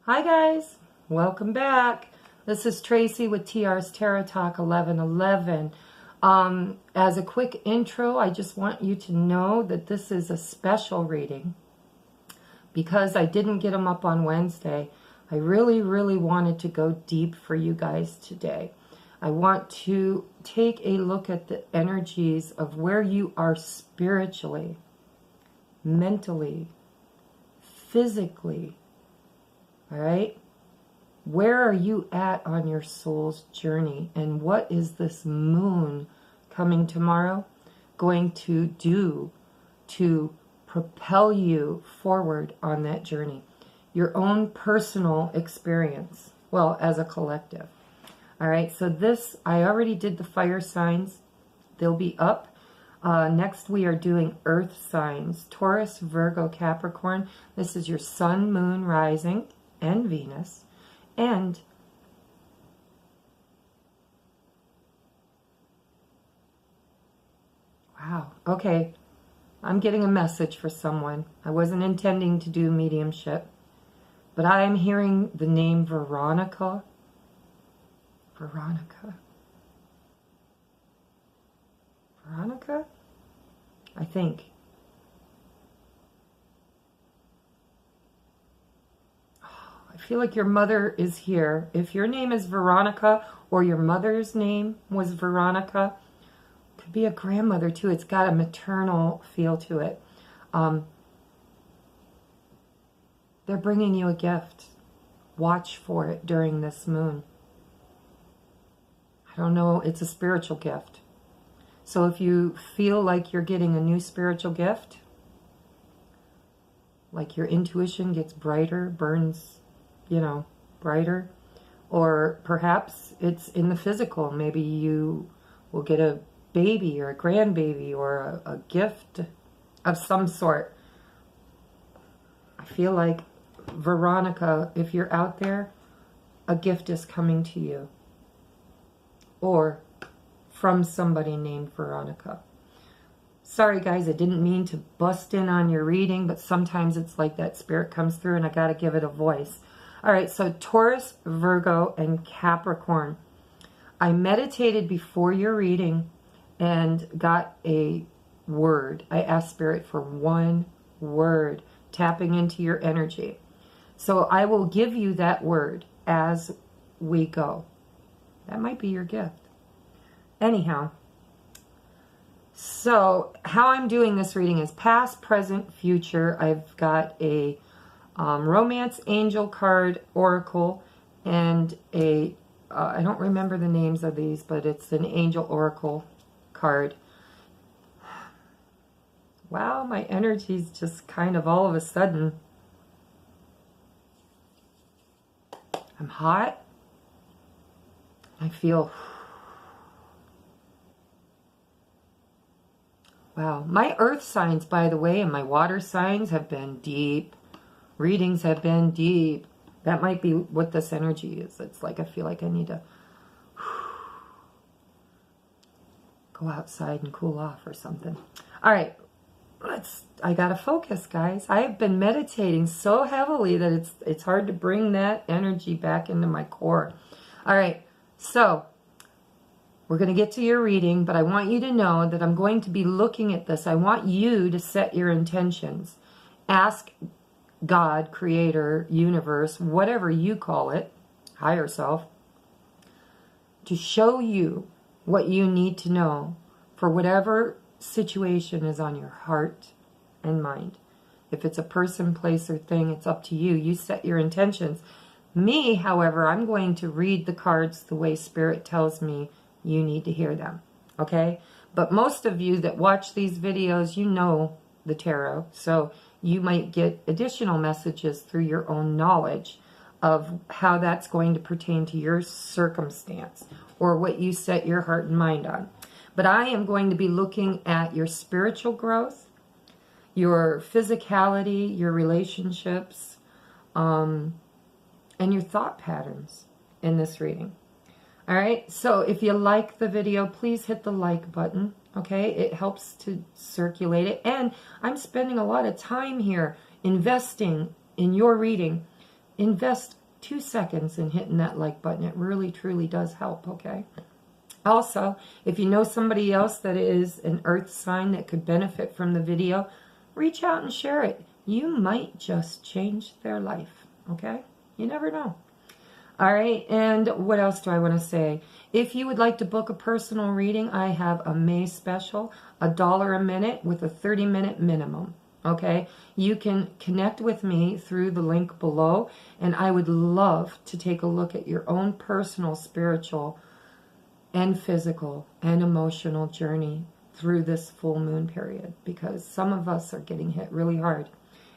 Hi guys, welcome back. This is Tracy with TR's Tarot Talk 1111. As a quick intro, I just want you to know that this is a special reading. Because I didn't get them up on Wednesday, I really wanted to go deep for you guys today. I want to take a look at the energies of where you are spiritually, mentally, physically. All right? Where are you at on your soul's journey? And what is this moon coming tomorrow going to do to propel you forward on that journey? Your own personal experience. Well, as a collective. All right, so this, I already did the fire signs. They'll be up. Next, we are doing earth signs. Taurus, Virgo, Capricorn. This is your sun, moon, rising, and Venus. And wow, okay, I'm getting a message for someone. I wasn't intending to do mediumship, but I am hearing the name Veronica. Veronica, I think. I feel like your mother is here. If your name is Veronica or your mother's name was Veronica, could be a grandmother too. It's got a maternal feel to it. They're bringing you a gift. Watch for it during this moon. I don't know. It's a spiritual gift. So if you feel like you're getting a new spiritual gift, like your intuition gets brighter, burns, brighter, or perhaps it's in the physical. Maybe you will get a baby or a grandbaby or a gift of some sort. I feel like, Veronica, if you're out there, a gift is coming to you. Or from somebody named Veronica. Sorry guys, I didn't mean to bust in on your reading, but sometimes it's like that spirit comes through and I got to give it a voice. All right, so Taurus, Virgo, and Capricorn. I meditated before your reading and got a word. I asked Spirit for one word, tapping into your energy. So I will give you that word as we go. That might be your gift. Anyhow, so how I'm doing this reading is past, present, future. I've got a romance angel card oracle and a I don't remember the names of these, but it's an angel oracle card. Wow, my energy's just kind of all of a sudden. I'm hot. I feel, wow. My earth signs, by the way, and my water signs have been deep. Readings have been deep. That might be what this energy is. It's like I feel like I need to go outside and cool off or something. All right, I gotta focus, guys. I have been meditating so heavily that it's hard to bring that energy back into my core. All right, so we're going to get to your reading, but I want you to know that I'm going to be looking at this. I want you to set your intentions. Ask God, Creator, Universe, whatever you call it, higher self, to show you what you need to know for whatever situation is on your heart and mind. If it's a person, place, or thing, it's up to you. You set your intentions. Me, however, I'm going to read the cards the way Spirit tells me you need to hear them, okay? But most of you that watch these videos, you know the tarot, so you might get additional messages through your own knowledge of how that's going to pertain to your circumstance or what you set your heart and mind on. But I am going to be looking at your spiritual growth, your physicality, your relationships, and your thought patterns in this reading. All right, so if you like the video, please hit the like button, okay? It helps to circulate it. And I'm spending a lot of time here investing in your reading invest 2 seconds in hitting that like button. It really, truly does help, okay? Also, if you know somebody else that is an earth sign that could benefit from the video, reach out and share it. You might just change their life, okay? You never know. All right, and what else do I want to say? If you would like to book a personal reading, I have a May special, $1 a minute with a 30-minute minimum, okay? You can connect with me through the link below, and I would love to take a look at your own personal, spiritual, and physical and emotional journey through this full moon period, because some of us are getting hit really hard,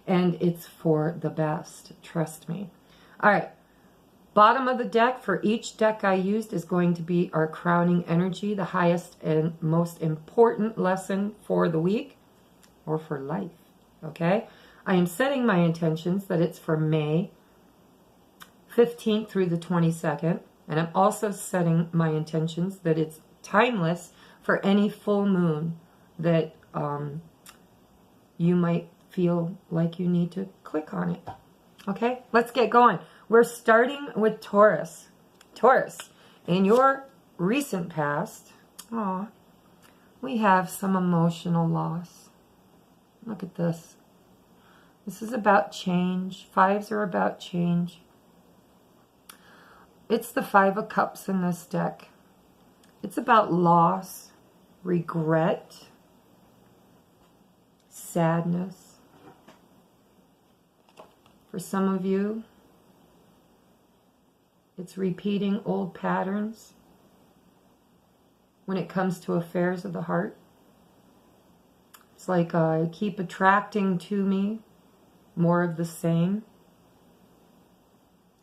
and it's for the best, trust me. All right, bottom of the deck for each deck I used is going to be our crowning energy, the highest and most important lesson for the week or for life, okay? I am setting my intentions that it's for May 15th through the 22nd. And I'm also setting my intentions that it's timeless for any full moon that you might feel like you need to click on it. Okay, let's get going. We're starting with Taurus. Taurus, in your recent past, we have some emotional loss. Look at this. This is about change. Fives are about change. It's the Five of Cups in this deck. It's about loss, regret, sadness. For some of you, it's repeating old patterns when it comes to affairs of the heart. It's like I keep attracting to me more of the same.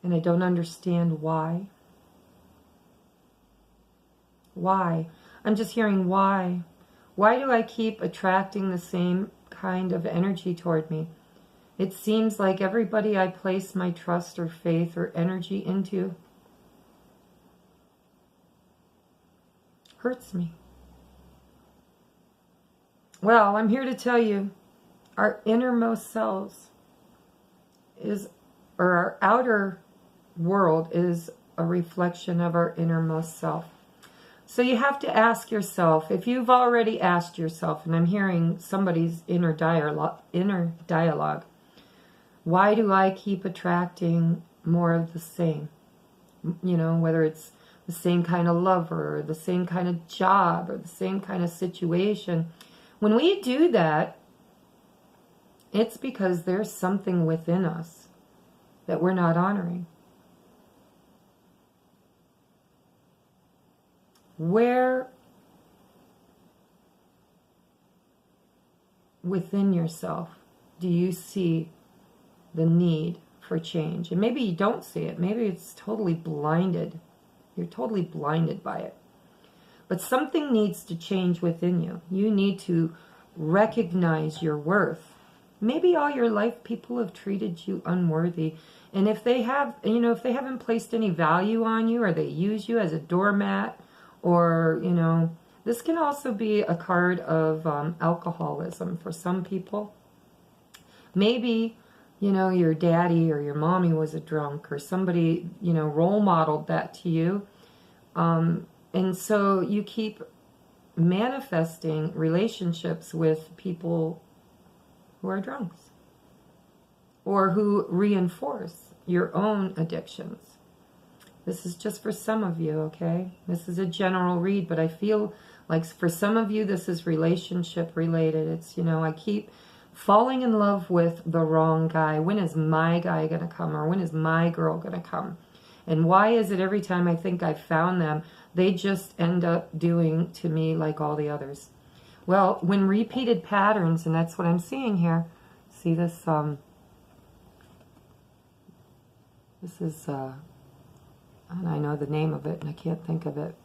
And I don't understand why. Why? I'm just hearing why. Why do I keep attracting the same kind of energy toward me? It seems like everybody I place my trust or faith or energy into hurts me. Well, I'm here to tell you, our innermost selves or our outer world is a reflection of our innermost self. So you have to ask yourself, if you've already asked yourself, and I'm hearing somebody's inner dialogue, why do I keep attracting more of the same? You know, whether it's the same kind of lover, or the same kind of job, or the same kind of situation. When we do that, it's because there's something within us that we're not honoring. Where within yourself do you see the need for change? And maybe you don't see it. Maybe it's totally blinded. You're totally blinded by it. But something needs to change within you. You need to recognize your worth. Maybe all your life people have treated you unworthy. And if they have, if they haven't placed any value on you, or they use you as a doormat, or, this can also be a card of alcoholism for some people. Maybe, your daddy or your mommy was a drunk, or somebody, role modeled that to you. And so you keep manifesting relationships with people who are drunks, or who reinforce your own addictions. This is just for some of you, okay? This is a general read, but I feel like for some of you, this is relationship related. It's, I keep falling in love with the wrong guy. When is my guy going to come? Or when is my girl going to come? And why is it every time I think I've found them, they just end up doing to me like all the others? Well, when repeated patterns, and that's what I'm seeing here. See this, this is, and I know the name of it and I can't think of it,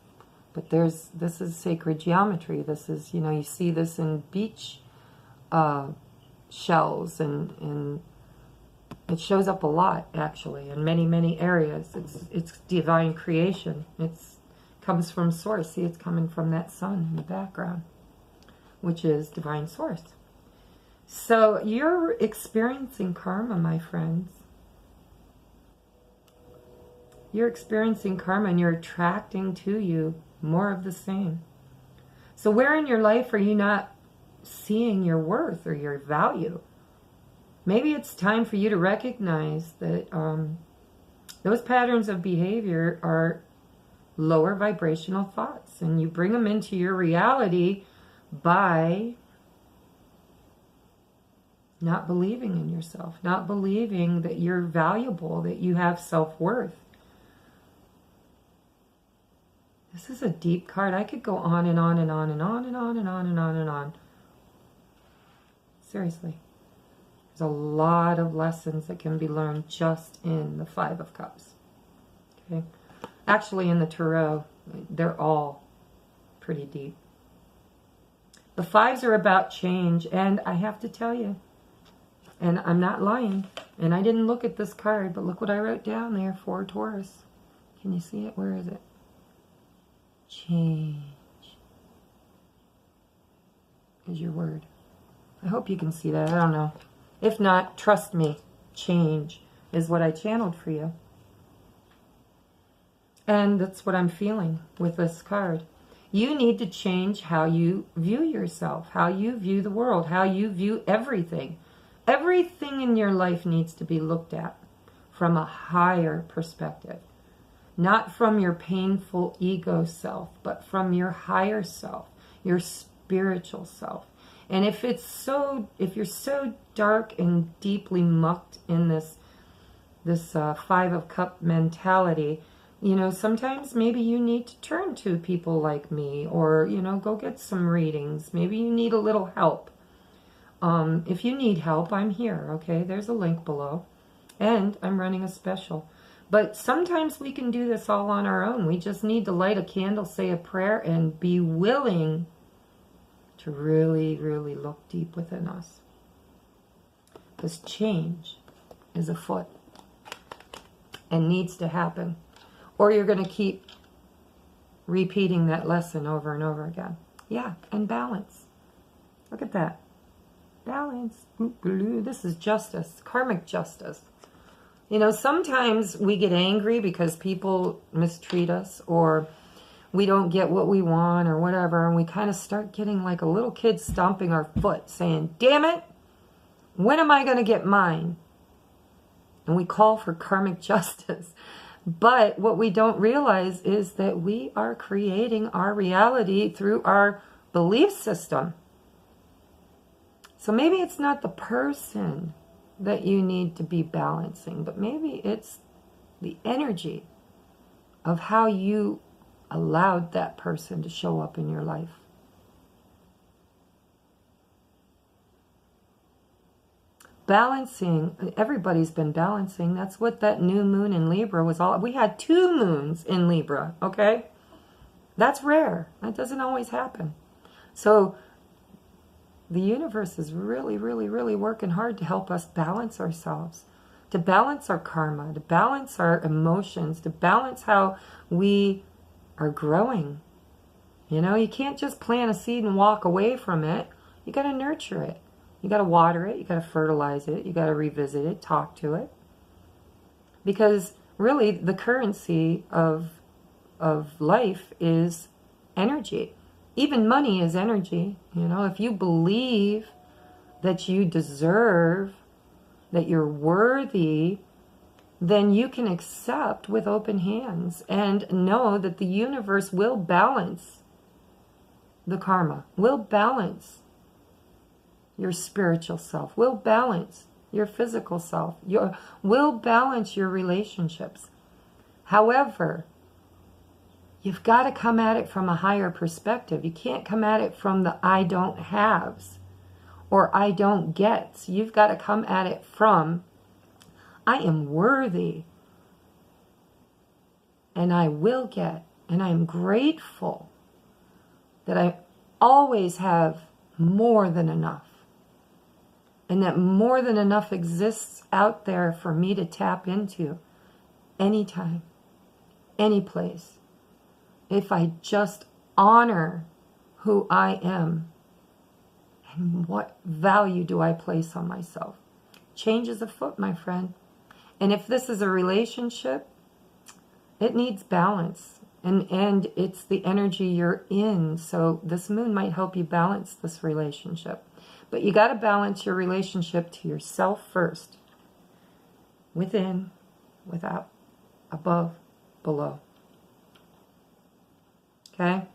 but this is sacred geometry. This is, you see this in beach shells, and it shows up a lot, actually, in many, many areas. It's divine creation. It comes from source. See, it's coming from that sun in the background, which is divine source. So you're experiencing karma, my friends. You're experiencing karma and you're attracting to you more of the same. So where in your life are you not seeing your worth or your value? Maybe it's time for you to recognize that those patterns of behavior are lower vibrational thoughts, and you bring them into your reality by not believing in yourself, not believing that you're valuable, that you have self-worth. This is a deep card. I could go on and on and on and on and on and on and on and on. Seriously. There's a lot of lessons that can be learned just in the Five of Cups. Okay? Actually, in the Tarot, they're all pretty deep. The fives are about change, and I have to tell you, and I'm not lying, and I didn't look at this card, but look what I wrote down there for Taurus. Can you see it? Where is it? Change is your word. I hope you can see that. I don't know. If not, trust me, change is what I channeled for you. And that's what I'm feeling with this card. You need to change how you view yourself, how you view the world, how you view everything. Everything in your life needs to be looked at from a higher perspective. Not from your painful ego self, but from your higher self, your spiritual self. And if you're so dark and deeply mucked in this Five of Cup mentality, you know, sometimes maybe you need to turn to people like me, or, you know, go get some readings. Maybe you need a little help. If you need help, I'm here, okay? There's a link below. And I'm running a special. But sometimes we can do this all on our own. We just need to light a candle, say a prayer, and be willing to really, really look deep within us. Because change is afoot and needs to happen. Or you're going to keep repeating that lesson over and over again. Yeah, and balance. Look at that. Balance. This is justice, karmic justice. You know, sometimes we get angry because people mistreat us, or we don't get what we want or whatever, and we kind of start getting like a little kid stomping our foot saying, damn it, when am I going to get mine? And we call for karmic justice. But what we don't realize is that we are creating our reality through our belief system. So maybe it's not the person that you need to be balancing, but maybe it's the energy of how you allowed that person to show up in your life. Balancing, everybody's been balancing. That's what that new moon in Libra was all. We had 2 moons in Libra, okay? That's rare. That doesn't always happen. So the universe is really, really, really working hard to help us balance ourselves, to balance our karma, to balance our emotions, to balance how we are growing. You know, you can't just plant a seed and walk away from it. You got to nurture it. You got to water it. You got to fertilize it. You got to revisit it, talk to it. Because really the currency of life is energy. Even money is energy. You know, if you believe that you deserve, that you're worthy, then you can accept with open hands and know that the universe will balance the karma, will balance your spiritual self, will balance your physical self, will balance your relationships. However, you've got to come at it from a higher perspective. You can't come at it from the I don't haves or I don't gets. You've got to come at it from I am worthy and I will get, and I am grateful that I always have more than enough. And that more than enough exists out there for me to tap into anytime, any place. If I just honor who I am and what value do I place on myself. Change is afoot, my friend. And if this is a relationship, It needs balance. And it's the energy you're in. So this moon might help you balance this relationship. But you got to balance your relationship to yourself first. Within, without, above, below. Okay?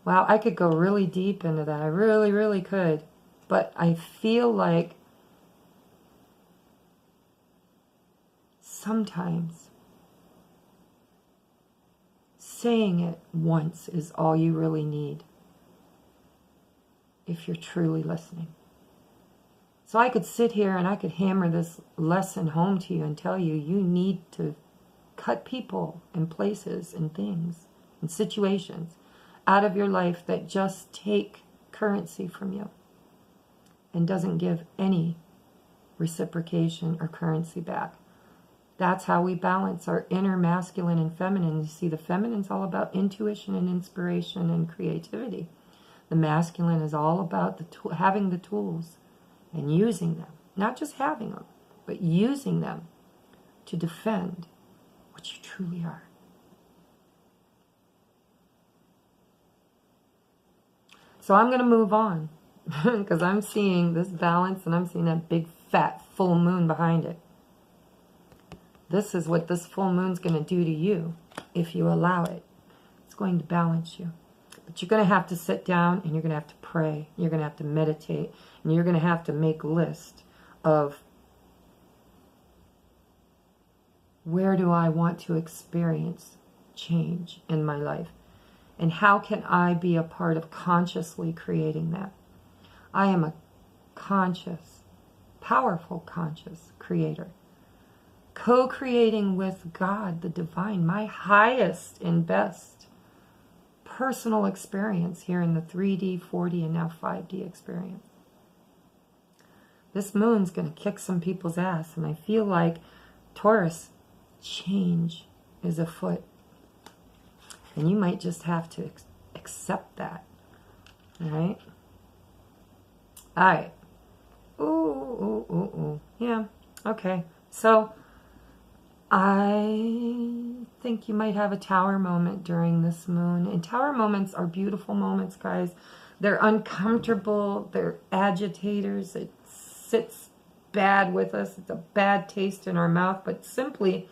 Wow, I could go really deep into that. I really, really could. But I feel like sometimes saying it once is all you really need if you're truly listening. So I could sit here and I could hammer this lesson home to you and tell you, you need to cut people and places and things and situations out of your life that just take currency from you and doesn't give any reciprocation or currency back. That's how we balance our inner masculine and feminine. You see, the feminine's all about intuition and inspiration and creativity. The masculine is all about having the tools and using them. Not just having them, but using them to defend what you truly are. So I'm going to move on because I'm seeing this balance and I'm seeing that big fat full moon behind it. This is what this full moon's going to do to you if you allow it. It's going to balance you. But you're going to have to sit down and you're going to have to pray. You're going to have to meditate. And you're going to have to make a list of where do I want to experience change in my life? And how can I be a part of consciously creating that? I am a conscious, powerful conscious creator. Co-creating with God, the divine, my highest and best personal experience here in the 3D, 4D, and now 5D experience. This moon's going to kick some people's ass, and I feel like, Taurus, change is afoot. And you might just have to accept that. All right? All right. Ooh. Yeah, okay. So, I think you might have a tower moment during this moon. And tower moments are beautiful moments, guys. They're uncomfortable. They're agitators. It sits bad with us. It's a bad taste in our mouth. But simply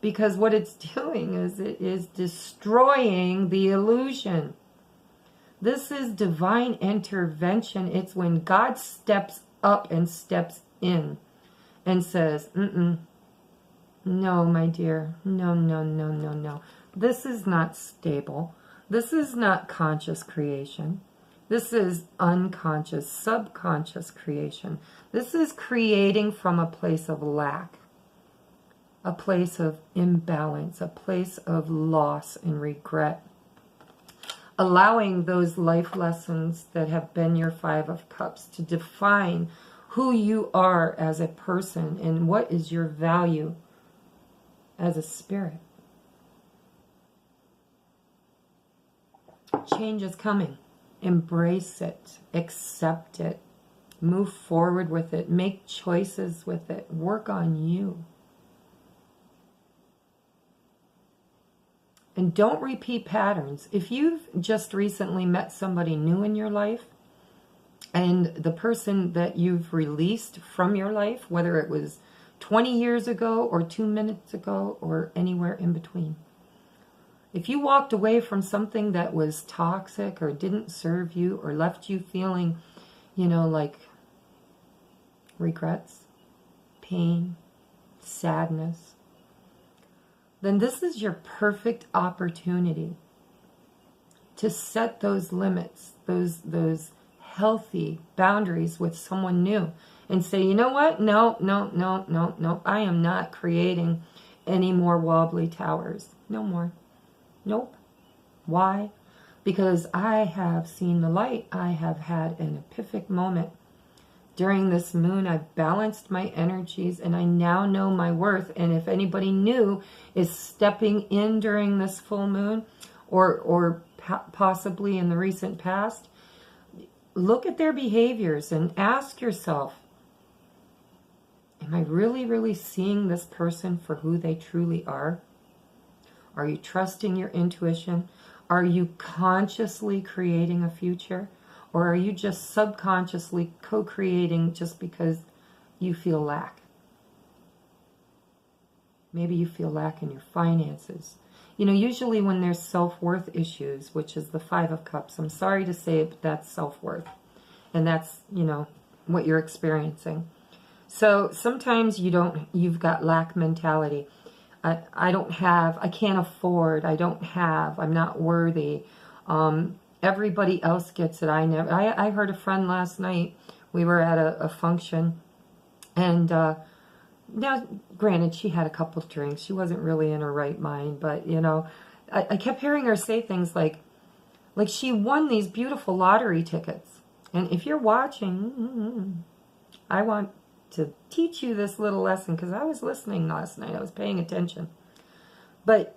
because what it's doing is it is destroying the illusion. This is divine intervention. It's when God steps up and steps in and says, no, my dear, no. This is not stable. This is not conscious creation. This is unconscious, subconscious creation. This is creating from a place of lack, a place of imbalance, a place of loss and regret. Allowing those life lessons that have been your Five of Cups to define who you are as a person and what is your value as a spirit. Change is coming. Embrace it. Accept it. Move forward with it. Make choices with it. Work on you. And don't repeat patterns. If you've just recently met somebody new in your life, and the person that you've released from your life, whether it was 20 years ago or 2 minutes ago or anywhere in between. If you walked away from something that was toxic or didn't serve you or left you feeling, like regrets, pain, sadness, then this is your perfect opportunity to set those limits, those healthy boundaries with someone new. And say, you know what? No. I am not creating any more wobbly towers. No more. Nope. Why? Because I have seen the light. I have had an epiphanic moment. During this moon, I've balanced my energies and I now know my worth. And if anybody new is stepping in during this full moon or possibly in the recent past, look at their behaviors and ask yourself, am I really, really seeing this person for who they truly are? Are you trusting your intuition? Are you consciously creating a future? Or are you just subconsciously co-creating just because you feel lack? Maybe you feel lack in your finances. You know, usually when there's self-worth issues, which is the Five of Cups, I'm sorry to say it, but that's self-worth. And that's, you know, what you're experiencing. So sometimes you've got lack mentality. I don't have, I can't afford, I don't have, I'm not worthy. Everybody else gets it. I heard a friend last night, we were at a function, and now, granted, she had a couple of drinks. She wasn't really in her right mind, but, you know, I kept hearing her say things like she won these beautiful lottery tickets. And if you're watching, I want to teach you this little lesson, because I was listening last night. I was paying attention. But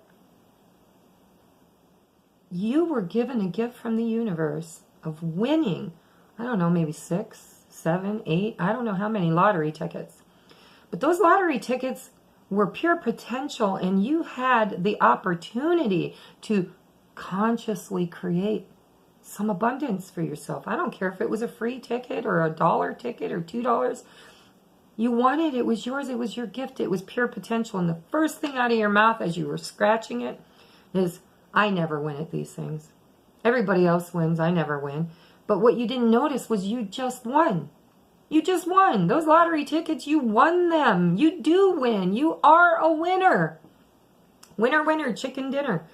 you were given a gift from the universe of winning, I don't know, maybe 6, 7, 8, I don't know how many lottery tickets. But those lottery tickets were pure potential, and you had the opportunity to consciously create some abundance for yourself. I don't care if it was a free ticket or a $1 ticket or $2. You won it. It was yours. It was your gift. It was pure potential. And the first thing out of your mouth as you were scratching it is, I never win at these things. Everybody else wins. I never win. But what you didn't notice was you just won. You just won. Those lottery tickets, you won them. You do win. You are a winner. Winner, winner, chicken dinner.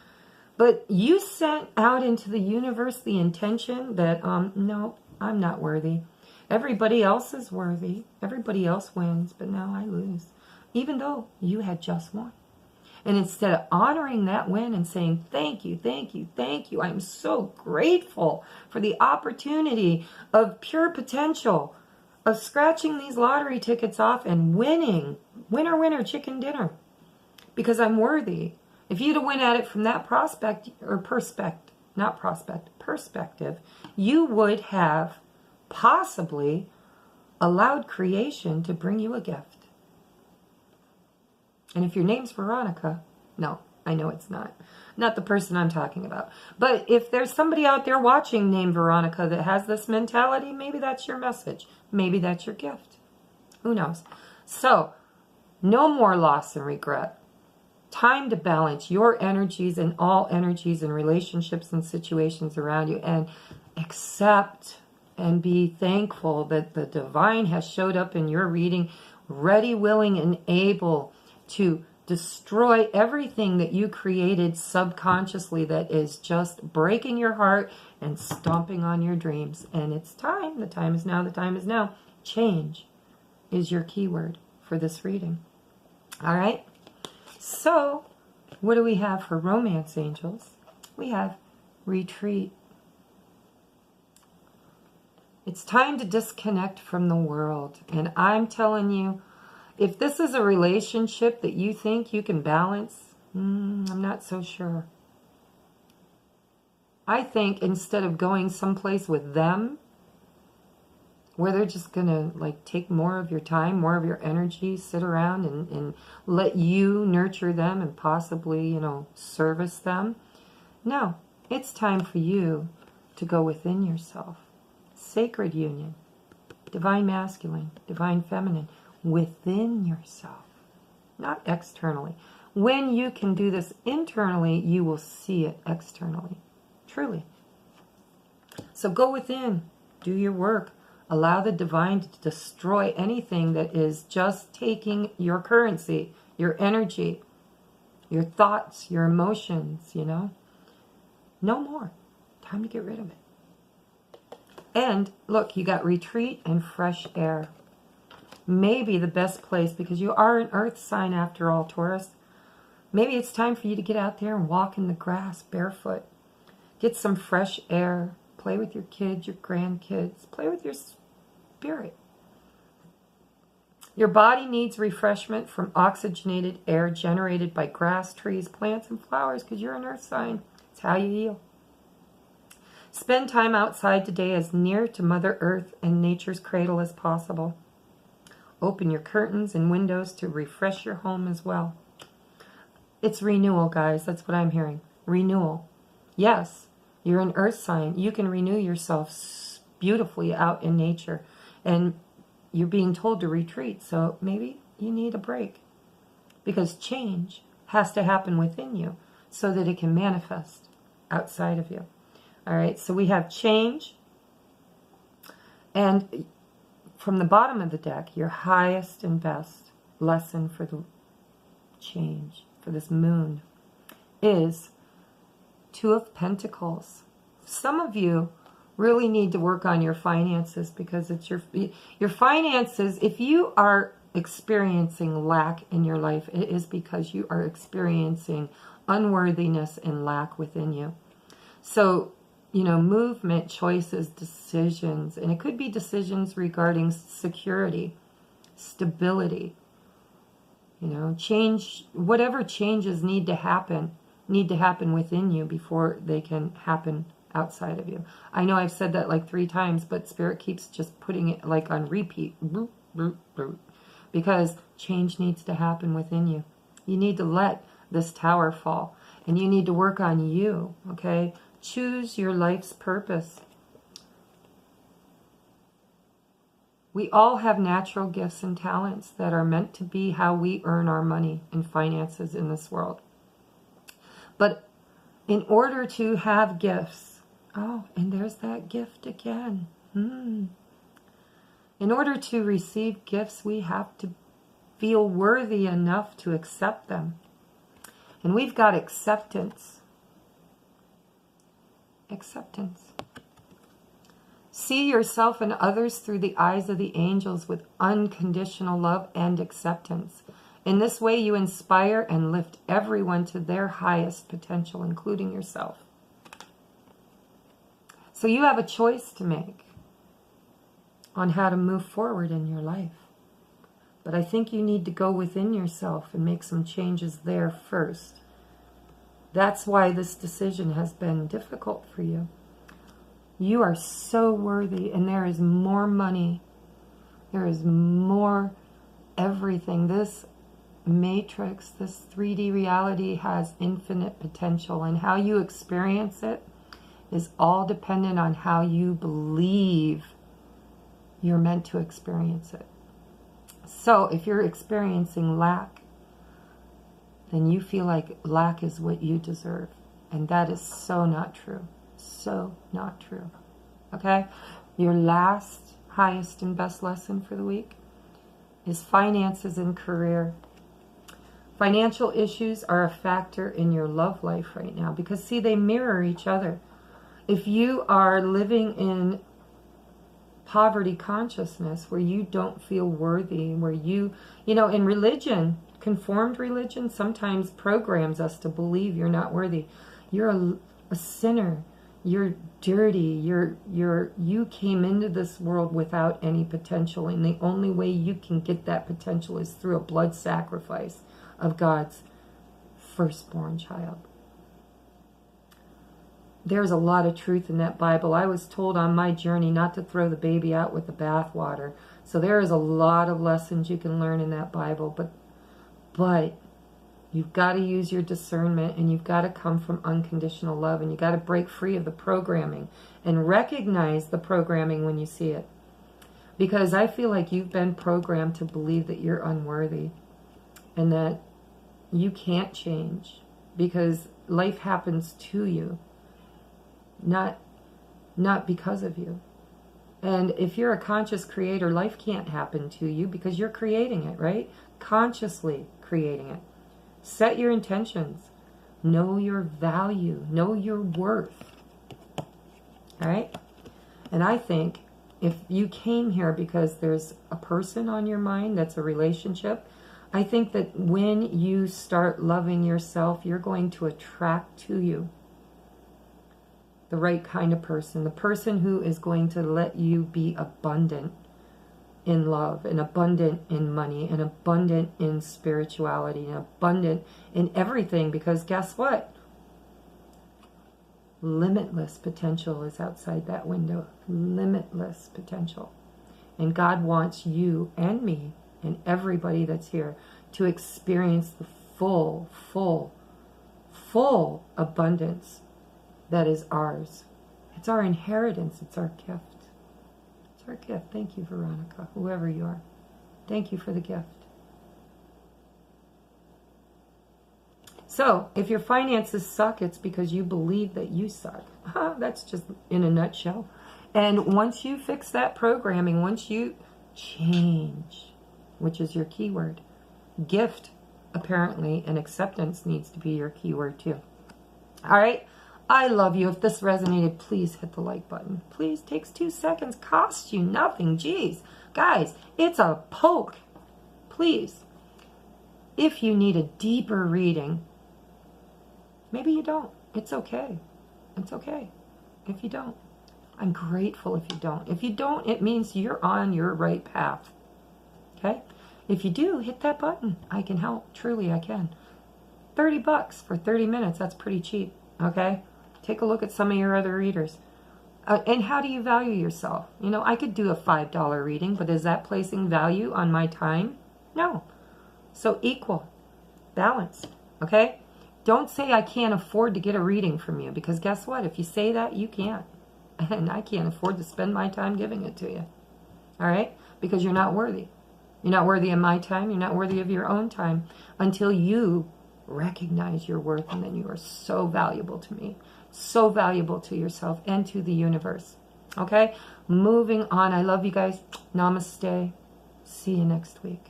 But you sent out into the universe the intention that, no, I'm not worthy. Everybody else is worthy. Everybody else wins, but now I lose. Even though you had just won. And instead of honoring that win and saying, thank you, thank you, thank you, I'm so grateful for the opportunity of pure potential, of scratching these lottery tickets off and winning. Winner, winner, chicken dinner. Because I'm worthy. If you'd have went at it from that perspective, you would have possibly allowed creation to bring you a gift. And if your name's Veronica, no, I know it's not. Not the person I'm talking about. But if there's somebody out there watching named Veronica that has this mentality, maybe that's your message. Maybe that's your gift. Who knows? So, no more loss and regret. Time to balance your energies and all energies and relationships and situations around you, and accept and be thankful that the divine has showed up in your reading, ready, willing, and able to destroy everything that you created subconsciously that is just breaking your heart and stomping on your dreams. And it's time. The time is now. The time is now. Change is your keyword for this reading. All right? So, what do we have for romance angels? We have retreat. It's time to disconnect from the world. And I'm telling you, if this is a relationship that you think you can balance, I'm not so sure. I think instead of going someplace with them, where they're just going to like take more of your time, more of your energy, sit around and let you nurture them and possibly, you know, service them. No, it's time for you to go within yourself. Sacred union, divine masculine, divine feminine, within yourself, not externally. When you can do this internally, you will see it externally. Truly. So go within, do your work. Allow the divine to destroy anything that is just taking your currency, your energy, your thoughts, your emotions, you know. No more. Time to get rid of it. And look, you got retreat and fresh air. Maybe the best place, because you are an earth sign after all, Taurus. Maybe it's time for you to get out there and walk in the grass barefoot. Get some fresh air. Play with your kids, your grandkids. Play with your spirit. Your body needs refreshment from oxygenated air generated by grass, trees, plants, and flowers, because you're an earth sign. It's how you heal. Spend time outside today as near to Mother Earth and nature's cradle as possible. Open your curtains and windows to refresh your home as well. It's renewal, guys. That's what I'm hearing. Renewal. Yes, you're an earth sign. You can renew yourself beautifully out in nature. And you're being told to retreat. So maybe you need a break. Because change has to happen within you so that it can manifest outside of you. All right, so we have change. And from the bottom of the deck, your highest and best lesson for the change, for this moon, is Two of Pentacles. Some of you really need to work on your finances, because it's your finances. If you are experiencing lack in your life, it is because you are experiencing unworthiness and lack within you. So, movement, choices, decisions, and it could be decisions regarding security, stability, change. Whatever changes need to happen within you before they can happen outside of you. I know I've said that like 3 times, but Spirit keeps just putting it like on repeat. Because change needs to happen within you. You need to let this tower fall. And you need to work on you, okay? Choose your life's purpose. We all have natural gifts and talents that are meant to be how we earn our money and finances in this world. But in order to have gifts, oh, and there's that gift again. In order to receive gifts, we have to feel worthy enough to accept them. And we've got acceptance. Acceptance. See yourself and others through the eyes of the angels with unconditional love and acceptance. In this way, you inspire and lift everyone to their highest potential, including yourself. So you have a choice to make on how to move forward in your life. But I think you need to go within yourself and make some changes there first. That's why this decision has been difficult for you. You are so worthy, and there is more money. There is more everything. This matrix, this 3D reality has infinite potential, and how you experience it is all dependent on how you believe you're meant to experience it. So if you're experiencing lack, then you feel like lack is what you deserve. And that is so not true. So not true. Okay? Your last, highest, and best lesson for the week is finances and career. Financial issues are a factor in your love life right now because, see, they mirror each other. If you are living in poverty consciousness where you don't feel worthy, where in religion, conformed religion sometimes programs us to believe you're not worthy. You're a sinner. You're dirty. You came into this world without any potential, and the only way you can get that potential is through a blood sacrifice of God's firstborn child. There's a lot of truth in that Bible. I was told on my journey not to throw the baby out with the bathwater. So there is a lot of lessons you can learn in that Bible. But you've got to use your discernment, and you've got to come from unconditional love, and you've got to break free of the programming and recognize the programming when you see it. Because I feel like you've been programmed to believe that you're unworthy and that you can't change because life happens to you. Not because of you. And if you're a conscious creator, life can't happen to you because you're creating it, right? Consciously creating it. Set your intentions. Know your value. Know your worth. All right? And I think if you came here because there's a person on your mind that's a relationship, I think that when you start loving yourself, you're going to attract to you the right kind of person, the person who is going to let you be abundant in love, and abundant in money, and abundant in spirituality, and abundant in everything, because guess what? Limitless potential is outside that window. Limitless potential. And God wants you and me and everybody that's here to experience the full, full, full abundance that is ours. It's our inheritance. It's our gift. It's our gift. Thank you, Veronica, whoever you are. Thank you for the gift. So, if your finances suck, it's because you believe that you suck. That's just in a nutshell. And once you fix that programming, once you change, which is your keyword, gift, apparently, and acceptance needs to be your keyword too. All right? I love you. If this resonated, please hit the like button. Please, takes 2 seconds, costs you nothing. Jeez. Guys, it's a poke. Please. If you need a deeper reading, maybe you don't. It's okay. It's okay if you don't. I'm grateful if you don't. If you don't, it means you're on your right path. Okay? If you do, hit that button. I can help. Truly, I can. $30 for 30 minutes. That's pretty cheap. Okay? Take a look at some of your other readers. And how do you value yourself? You know, I could do a $5 reading, but is that placing value on my time? No. So equal. Balance. Okay? Don't say I can't afford to get a reading from you, because guess what? If you say that, you can't. And I can't afford to spend my time giving it to you. All right? Because you're not worthy. You're not worthy of my time. You're not worthy of your own time until you recognize your worth, and then you are so valuable to me. So valuable to yourself and to the universe. Okay? Moving on. I love you guys. Namaste. See you next week.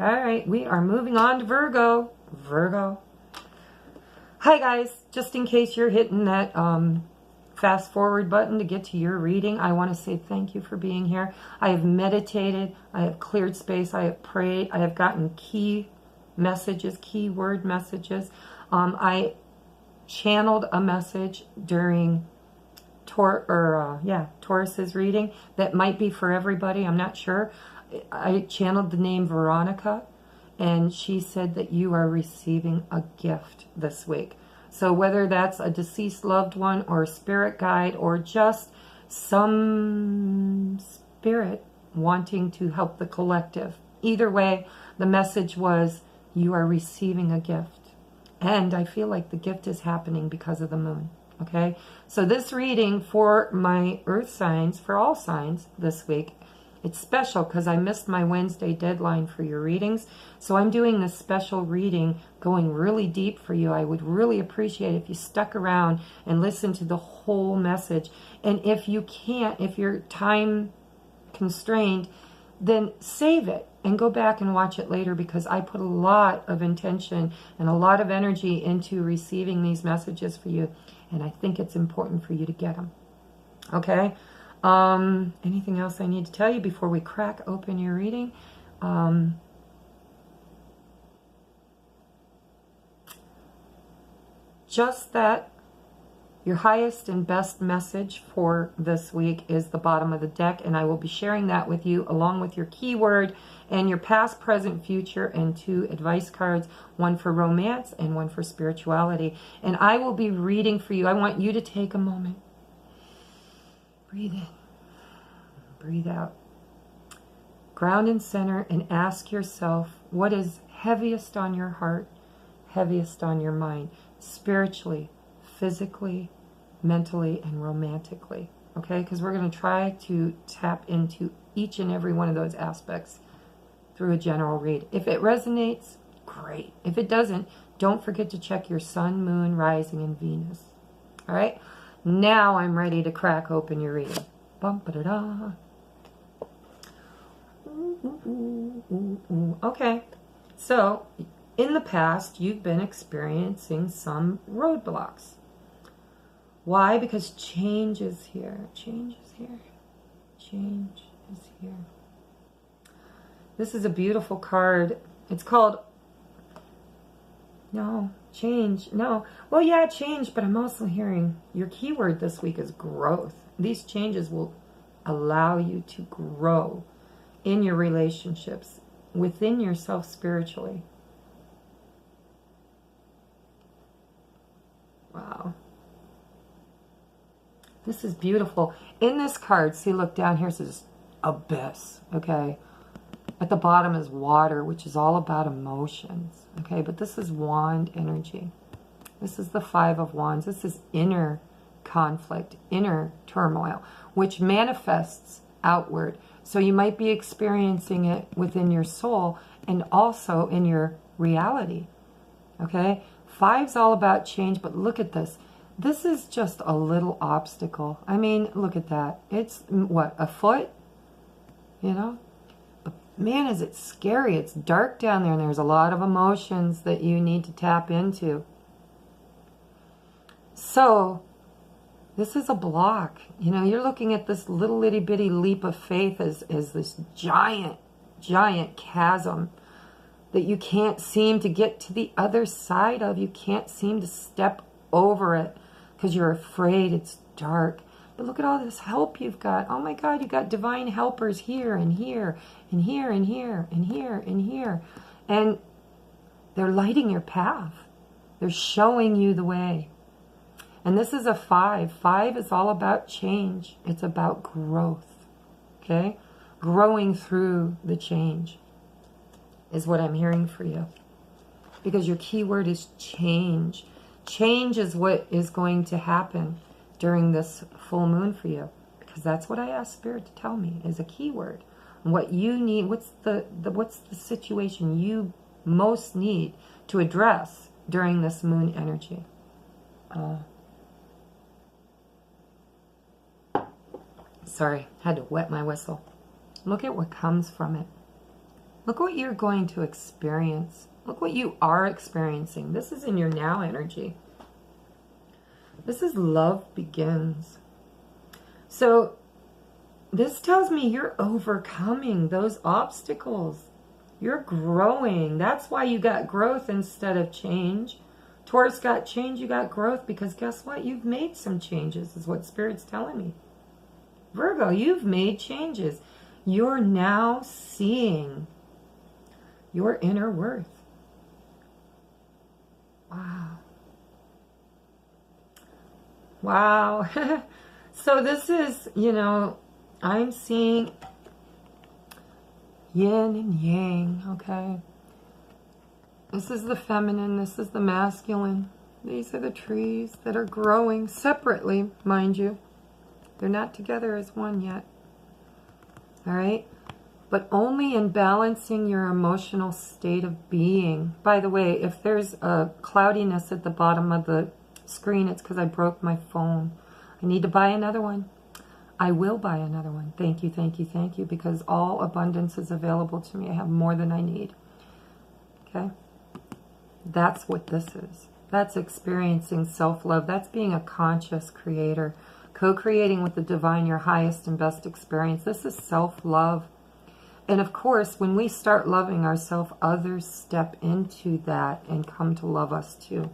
All right, we are moving on to Virgo. Virgo. Hi, guys. Just in case you're hitting that fast forward button to get to your reading, I want to say thank you for being here. I have meditated. I have cleared space. I have prayed. I have gotten key messages, keyword messages. I channeled a message during Taurus's reading that might be for everybody. I'm not sure. I channeled the name Veronica, and she said that you are receiving a gift this week. So whether that's a deceased loved one or a spirit guide or just some spirit wanting to help the collective, either way, the message was you are receiving a gift. And I feel like the gift is happening because of the moon. Okay? So this reading for my earth signs, for all signs this week, it's special because I missed my Wednesday deadline for your readings. So I'm doing this special reading going really deep for you. I would really appreciate if you stuck around and listened to the whole message. And if you can't, if you're time constrained, then save it and go back and watch it later, because I put a lot of intention and a lot of energy into receiving these messages for you. And I think it's important for you to get them. Okay? Anything else I need to tell you before we crack open your reading? Just that your highest and best message for this week is the bottom of the deck, and I will be sharing that with you along with your keyword and your past, present, future, and 2 advice cards, one for romance and one for spirituality. And I will be reading for you. I want you to take a moment. Breathe in. Breathe out. Ground and center and ask yourself what is heaviest on your heart, heaviest on your mind, spiritually, physically, mentally, and romantically. Okay? Because we're going to try to tap into each and every one of those aspects through a general read. If it resonates, great. If it doesn't, don't forget to check your sun, moon, rising, and Venus. All right? Now I'm ready to crack open your reading. Bum-ba-da-da. Okay. So, in the past, you've been experiencing some roadblocks. Why? Because change is here. Change is here. Change is here. This is a beautiful card. It's called... No, change. No. Well, yeah, change, but I'm also hearing your keyword this week is growth. These changes will allow you to grow in your relationships, within yourself spiritually. Wow. This is beautiful. In this card, see, look down here, it says abyss, okay? At the bottom is water, which is all about emotions. Okay, but this is wand energy. This is the Five of Wands. This is inner conflict, inner turmoil, which manifests outward. So you might be experiencing it within your soul and also in your reality. Okay? Five's all about change, but look at this. This is just a little obstacle. I mean, look at that. It's, what, a foot? You know? But man, is it scary. It's dark down there, and there's a lot of emotions that you need to tap into. So, this is a block. You know, you're looking at this little itty bitty leap of faith as this giant, giant chasm that you can't seem to get to the other side of. You can't seem to step over it because you're afraid it's dark. But look at all this help you've got. Oh my God, you've got divine helpers here and here and here and here and here and here. And they're lighting your path. They're showing you the way. And this is a 5. 5 is all about change. It's about growth. Okay? Growing through the change is what I'm hearing for you. Because your key word is change. Change is what is going to happen during this full moon for you. Because that's what I asked Spirit to tell me is a key word. What you need, what's the situation you most need to address during this moon energy. Sorry, had to wet my whistle. Look at what comes from it. Look what you're going to experience. Look what you are experiencing. This is in your now energy. This is love begins. So this tells me you're overcoming those obstacles. You're growing. That's why you got growth instead of change. Taurus got change, you got growth, because guess what? You've made some changes, is what Spirit's telling me. Virgo, you've made changes. You're now seeing your inner worth. Wow. Wow. So this is, you know, I'm seeing yin and yang, okay? This is the feminine, this is the masculine. These are the trees that are growing separately, mind you. They're not together as one yet. All right? But only in balancing your emotional state of being. By the way, if there's a cloudiness at the bottom of the screen, it's because I broke my phone. I need to buy another one. I will buy another one. Thank you, thank you, thank you, because all abundance is available to me. I have more than I need. Okay? That's what this is. That's experiencing self-love. That's being a conscious creator. Co-creating with the divine your highest and best experience. This is self-love. And of course, when we start loving ourselves, others step into that and come to love us too.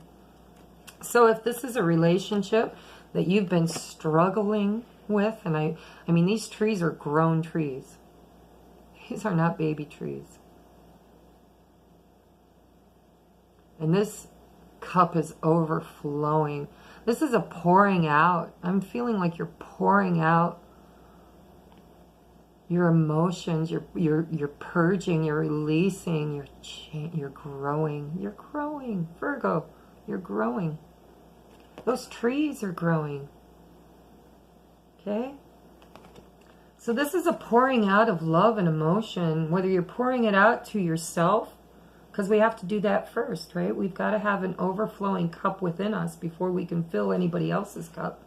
So if this is a relationship that you've been struggling with, and I mean, these trees are grown trees. These are not baby trees. And this cup is overflowing. This is a pouring out. I'm feeling like you're pouring out your emotions. You're purging. You're releasing. You're growing. You're growing, Virgo. You're growing. Those trees are growing. Okay. So this is a pouring out of love and emotion. Whether you're pouring it out to yourself, because we have to do that first, right? We've got to have an overflowing cup within us before we can fill anybody else's cup.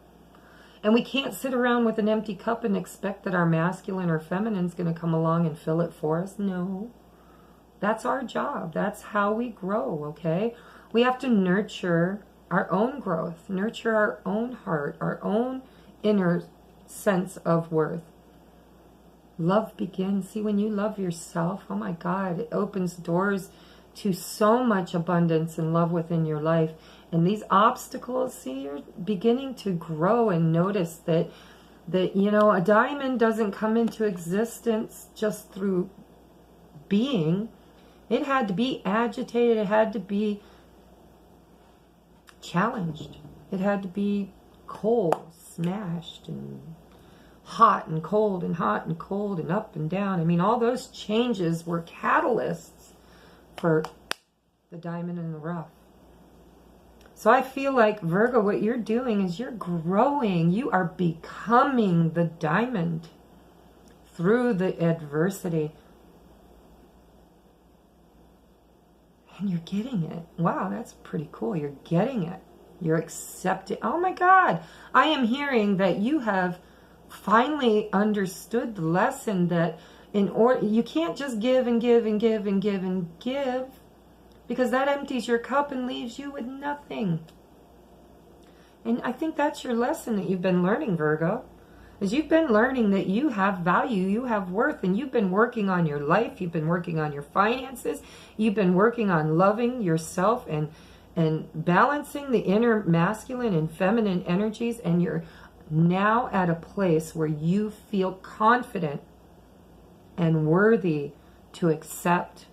And we can't sit around with an empty cup and expect that our masculine or feminine is going to come along and fill it for us. No. That's our job. That's how we grow, okay? We have to nurture our own growth, nurture our own heart, our own inner sense of worth. Love begins. See, when you love yourself, oh my God, it opens doors to so much abundance and love within your life. And these obstacles, see, you're beginning to grow and notice that you know, a diamond doesn't come into existence just through being. It had to be agitated. It had to be challenged. It had to be cold, smashed, and hot and cold and hot and cold and up and down. I mean, all those changes were catalysts for the diamond in the rough. So I feel like, Virgo, what you're doing is you're growing. You are becoming the diamond through the adversity. And you're getting it. Wow, that's pretty cool. You're getting it. You're accepting. Oh my God. I am hearing that you have finally understood the lesson that in order, you can't just give and give and give and give and give, because that empties your cup and leaves you with nothing. And I think that's your lesson that you've been learning, Virgo, is you've been learning that you have value, you have worth, and you've been working on your life, you've been working on your finances, you've been working on loving yourself and balancing the inner masculine and feminine energies, and you're now at a place where you feel confident and worthy to accept.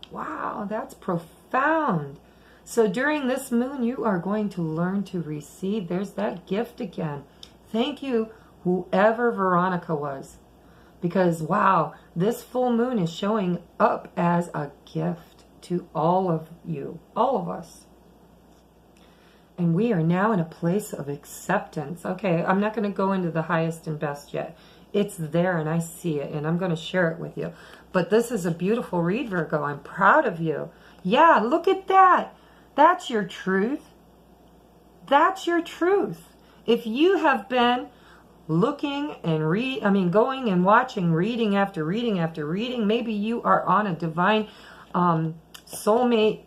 Wow, that's profound. So during this moon, you are going to learn to receive. There's that gift again. Thank you, whoever Veronica was. Because, wow, this full moon is showing up as a gift to all of you, all of us. And we are now in a place of acceptance. Okay, I'm not going to go into the highest and best yet. It's there and I see it and I'm going to share it with you. But this is a beautiful read, Virgo. I'm proud of you. Yeah, look at that. That's your truth. That's your truth. If you have been looking and going and watching, reading after reading after reading, maybe you are on a divine soulmate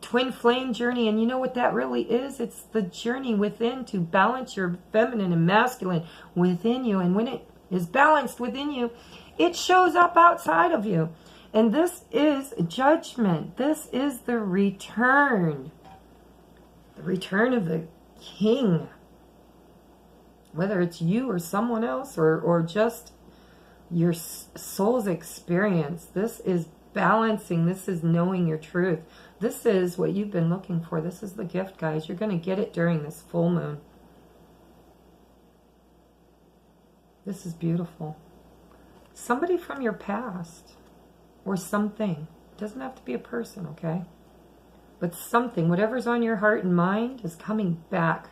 twin flame journey, and you know what that really is? It's the journey within to balance your feminine and masculine within you. And when it is balanced within you, it shows up outside of you. And this is judgment. This is the return of the king. Whether it's you or someone else or just your soul's experience, this is balancing. This is knowing your truth. This is what you've been looking for. This is the gift, guys. You're going to get it during this full moon. This is beautiful. Somebody from your past or something. It doesn't have to be a person, okay? But something, whatever's on your heart and mind is coming back.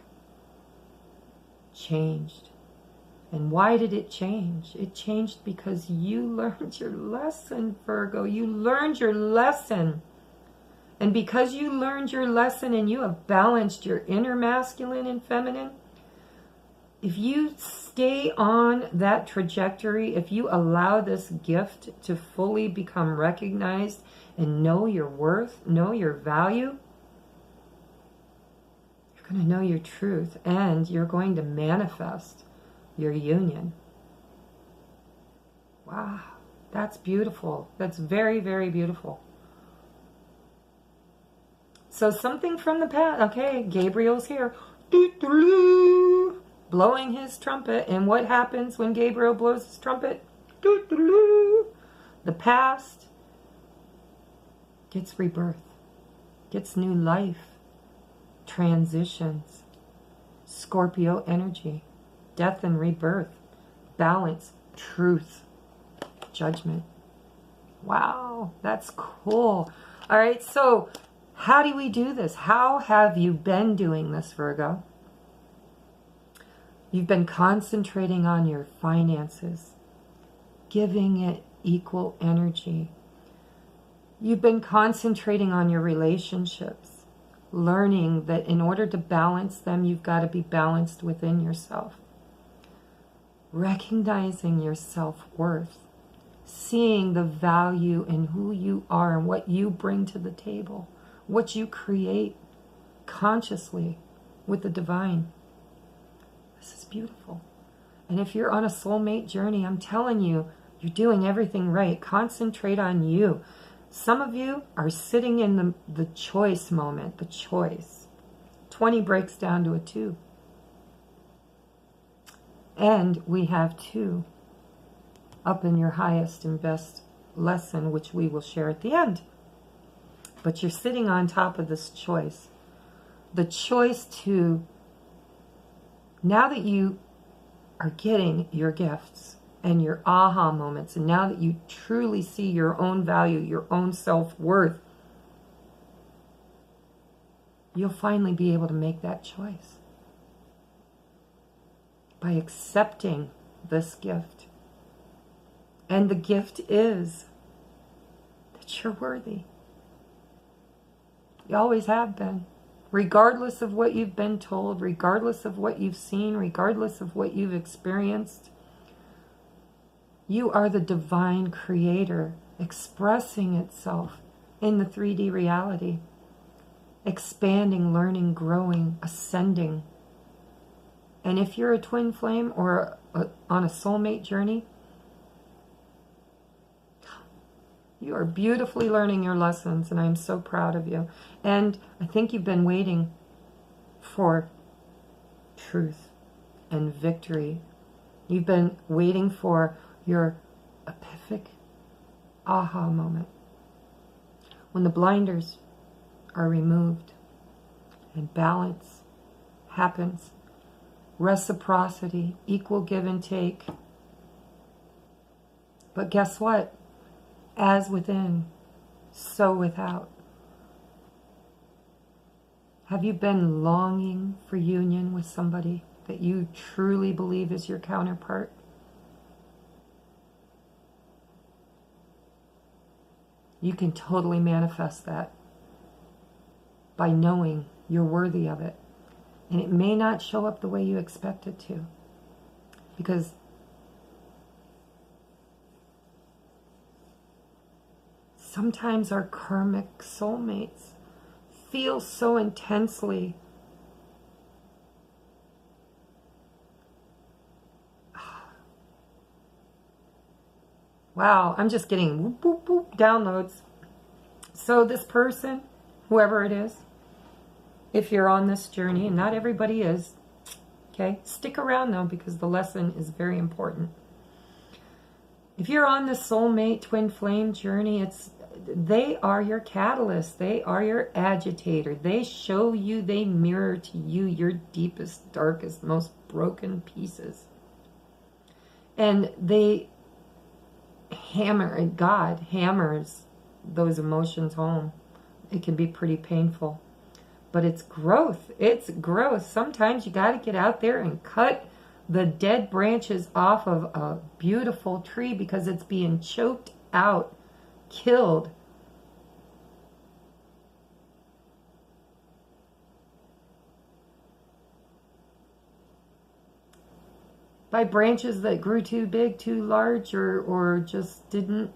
Changed. And why did it change? It changed because you learned your lesson, Virgo. You learned your lesson. And because you learned your lesson and you have balanced your inner masculine and feminine, if you stay on that trajectory, if you allow this gift to fully become recognized and know your worth, know your value, you're going to know your truth and you're going to manifest your union. Wow, that's beautiful. That's very, very beautiful. So something from the past. Okay, Gabriel's here. Blowing his trumpet. And what happens when Gabriel blows his trumpet? The past gets rebirth. Gets new life. Transitions. Scorpio energy. Death and rebirth. Balance. Truth. Judgment. Wow, that's cool. All right, so how do we do this? How have you been doing this, Virgo? You've been concentrating on your finances, giving it equal energy. You've been concentrating on your relationships, learning that in order to balance them, you've got to be balanced within yourself. Recognizing your self-worth, seeing the value in who you are and what you bring to the table. What you create consciously with the divine. This is beautiful. And if you're on a soulmate journey, I'm telling you, you're doing everything right. Concentrate on you. Some of you are sitting in the choice moment, the choice. 20 breaks down to a 2. And we have 2 up in your highest and best lesson, which we will share at the end. But you're sitting on top of this choice. The choice to, now that you are getting your gifts and your aha moments. And now that you truly see your own value, your own self-worth, you'll finally be able to make that choice by accepting this gift. And the gift is that you're worthy. You always have been. Regardless of what you've been told, regardless of what you've seen, regardless of what you've experienced, you are the divine creator expressing itself in the 3D reality, expanding, learning, growing, ascending. And if you're a twin flame or on a soulmate journey, you are beautifully learning your lessons, and I'm so proud of you. And I think you've been waiting for truth and victory. You've been waiting for your epiphanic aha moment, when the blinders are removed and balance happens, reciprocity, equal give and take. But guess what? As within, so without. Have you been longing for union with somebody that you truly believe is your counterpart? You can totally manifest that by knowing you're worthy of it. And it may not show up the way you expect it to. Because sometimes our karmic soulmates feel so intensely wow, I'm just getting whoop, whoop, whoop, downloads. So this person, whoever it is, if you're on this journey, and not everybody is, okay, stick around though, because the lesson is very important. If you're on this soulmate twin flame journey, they are your catalyst. They are your agitator. They show you, they mirror to you your deepest, darkest, most broken pieces. And they hammer, God hammers those emotions home. It can be pretty painful. But it's growth. It's growth. Sometimes you got to get out there and cut the dead branches off of a beautiful tree because it's being choked out, killed. By branches that grew too big, too large, or just didn't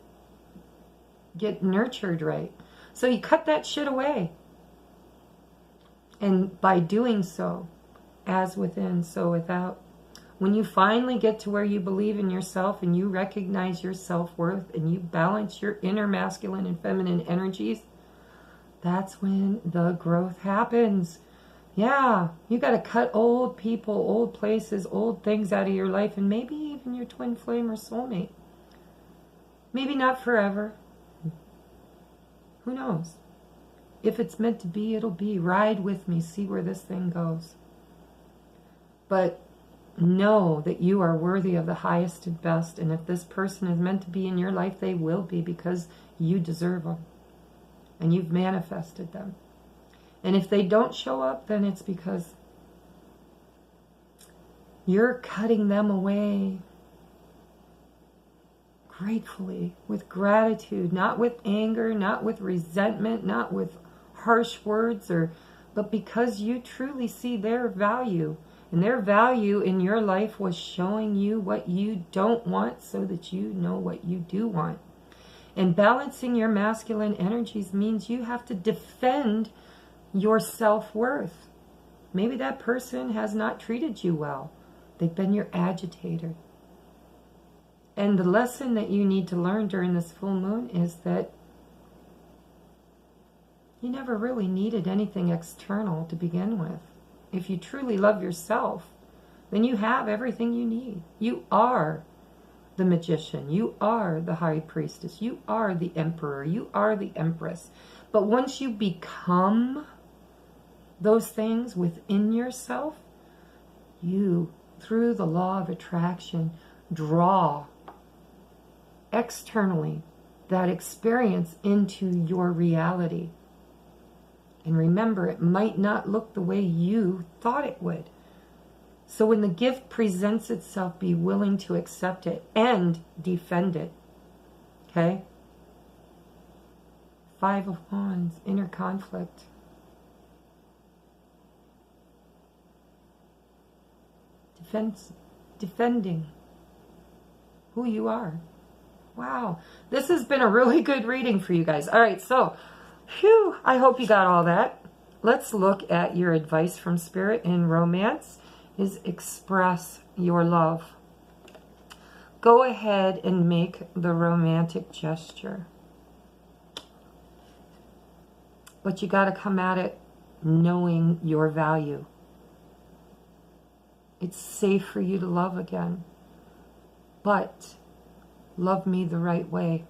get nurtured right. So you cut that shit away. And by doing so, as within, so without, when you finally get to where you believe in yourself and you recognize your self-worth and you balance your inner masculine and feminine energies, that's when the growth happens. Yeah, you got to cut old people, old places, old things out of your life, and maybe even your twin flame or soulmate. Maybe not forever. Who knows? If it's meant to be, it'll be. Ride with me, see where this thing goes. But know that you are worthy of the highest and best, and if this person is meant to be in your life, they will be, because you deserve them. And you've manifested them. And if they don't show up, then it's because you're cutting them away gratefully, with gratitude, not with anger, not with resentment, not with harsh words, but because you truly see their value. And their value in your life was showing you what you don't want so that you know what you do want. And balancing your masculine energies means you have to defend your self-worth. Maybe that person has not treated you well. They've been your agitator. And the lesson that you need to learn during this full moon is that you never really needed anything external to begin with. If you truly love yourself, then you have everything you need. You are the magician. You are the high priestess. You are the emperor. You are the empress. But once you become those things within yourself, you through the law of attraction, draw externally that experience into your reality. And remember, it might not look the way you thought it would. So when the gift presents itself, be willing to accept it and defend it. Okay? 5 of Wands, inner conflict. Defending who you are. Wow. This has been a really good reading for you guys. All right, so, phew, I hope you got all that. Let's look at your advice from Spirit in romance is express your love. Go ahead and make the romantic gesture. But you got to come at it knowing your value. It's safe for you to love again. But love me the right way.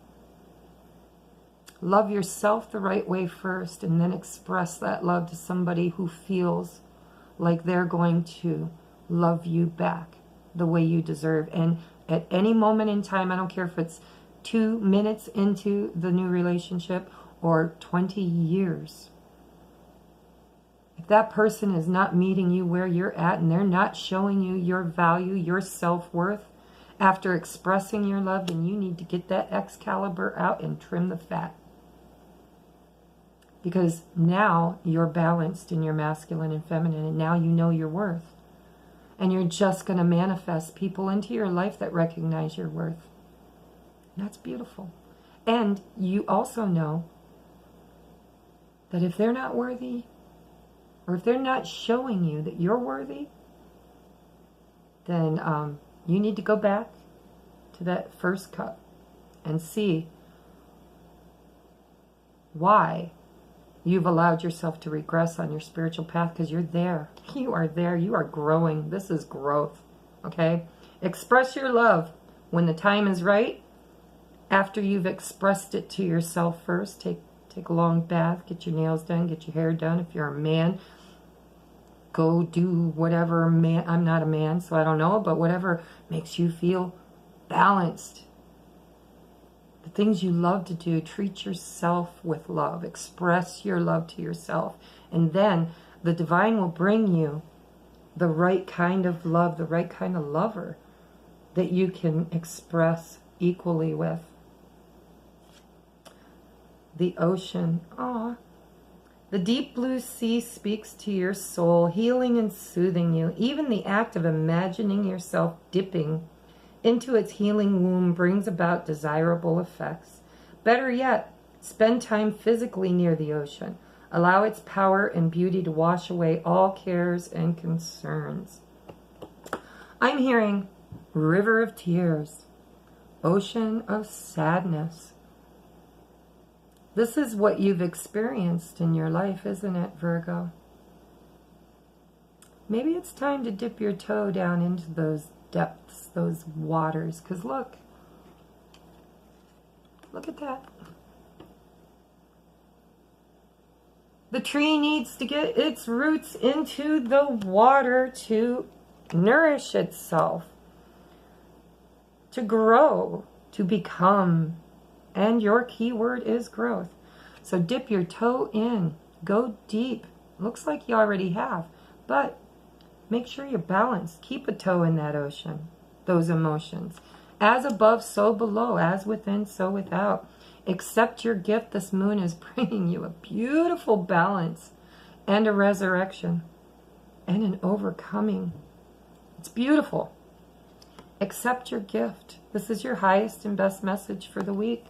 Love yourself the right way first, and then express that love to somebody who feels like they're going to love you back the way you deserve. And at any moment in time, I don't care if it's 2 minutes into the new relationship or 20 years. If that person is not meeting you where you're at and they're not showing you your value, your self-worth, after expressing your love, then you need to get that Excalibur out and trim the fat. Because now you're balanced in your masculine and feminine, and now you know your worth. And you're just going to manifest people into your life that recognize your worth. And that's beautiful. And you also know that if they're not worthy, or if they're not showing you that you're worthy, then you need to go back to that first cup and see why you've allowed yourself to regress on your spiritual path, because you're there. You are there. You are growing. This is growth. Okay? Express your love when the time is right. After you've expressed it to yourself first, take a long bath, get your nails done, get your hair done. If you're a man, go do whatever man. I'm not a man, so I don't know, but whatever makes you feel balanced. The things you love to do, treat yourself with love. Express your love to yourself. And then the divine will bring you the right kind of love, the right kind of lover that you can express equally with. The ocean. Aw. The deep blue sea speaks to your soul, healing and soothing you. Even the act of imagining yourself dipping into its healing womb brings about desirable effects. Better yet, spend time physically near the ocean. Allow its power and beauty to wash away all cares and concerns. I'm hearing river of tears, ocean of sadness. This is what you've experienced in your life, isn't it, Virgo? Maybe it's time to dip your toe down into those depths, those waters, because look at that. The tree needs to get its roots into the water to nourish itself, to grow, to become. And your key word is growth. So dip your toe in. Go deep. Looks like you already have. But make sure you're balanced. Keep a toe in that ocean. Those emotions. As above, so below. As within, so without. Accept your gift. This moon is bringing you a beautiful balance and a resurrection and an overcoming. It's beautiful. Accept your gift. This is your highest and best message for the week.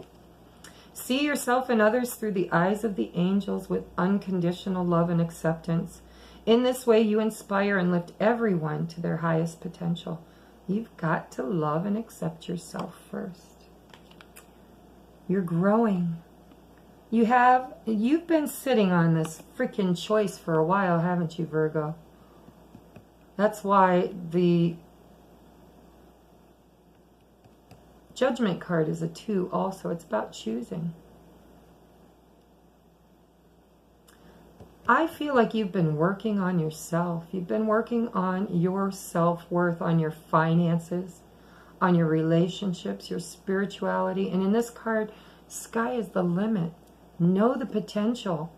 See yourself and others through the eyes of the angels with unconditional love and acceptance. In this way, you inspire and lift everyone to their highest potential. You've got to love and accept yourself first. You're growing. You've been sitting on this freaking choice for a while, haven't you, Virgo? That's why the Judgment card is a 2 also. It's about choosing. I feel like you've been working on yourself. You've been working on your self-worth, on your finances, on your relationships, your spirituality. And in this card, sky is the limit. Know the potential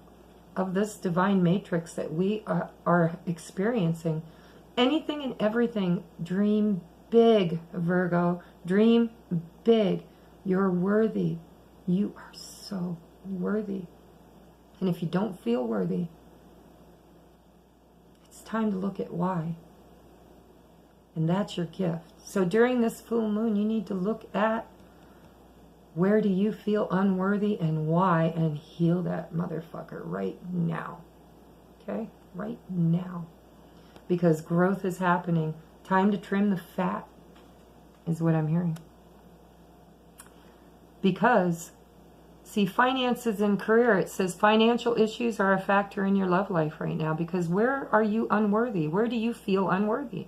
of this divine matrix that we are experiencing. Anything and everything, dream big, Virgo. Dream big. You're worthy. You are so worthy. And if you don't feel worthy, it's time to look at why. And that's your gift. So during this full moon, you need to look at where do you feel unworthy and why, and heal that motherfucker right now. Okay? Right now. Because growth is happening. Time to trim the fat is what I'm hearing. Because, see, finances and career, it says financial issues are a factor in your love life right now. Because where are you unworthy? Where do you feel unworthy?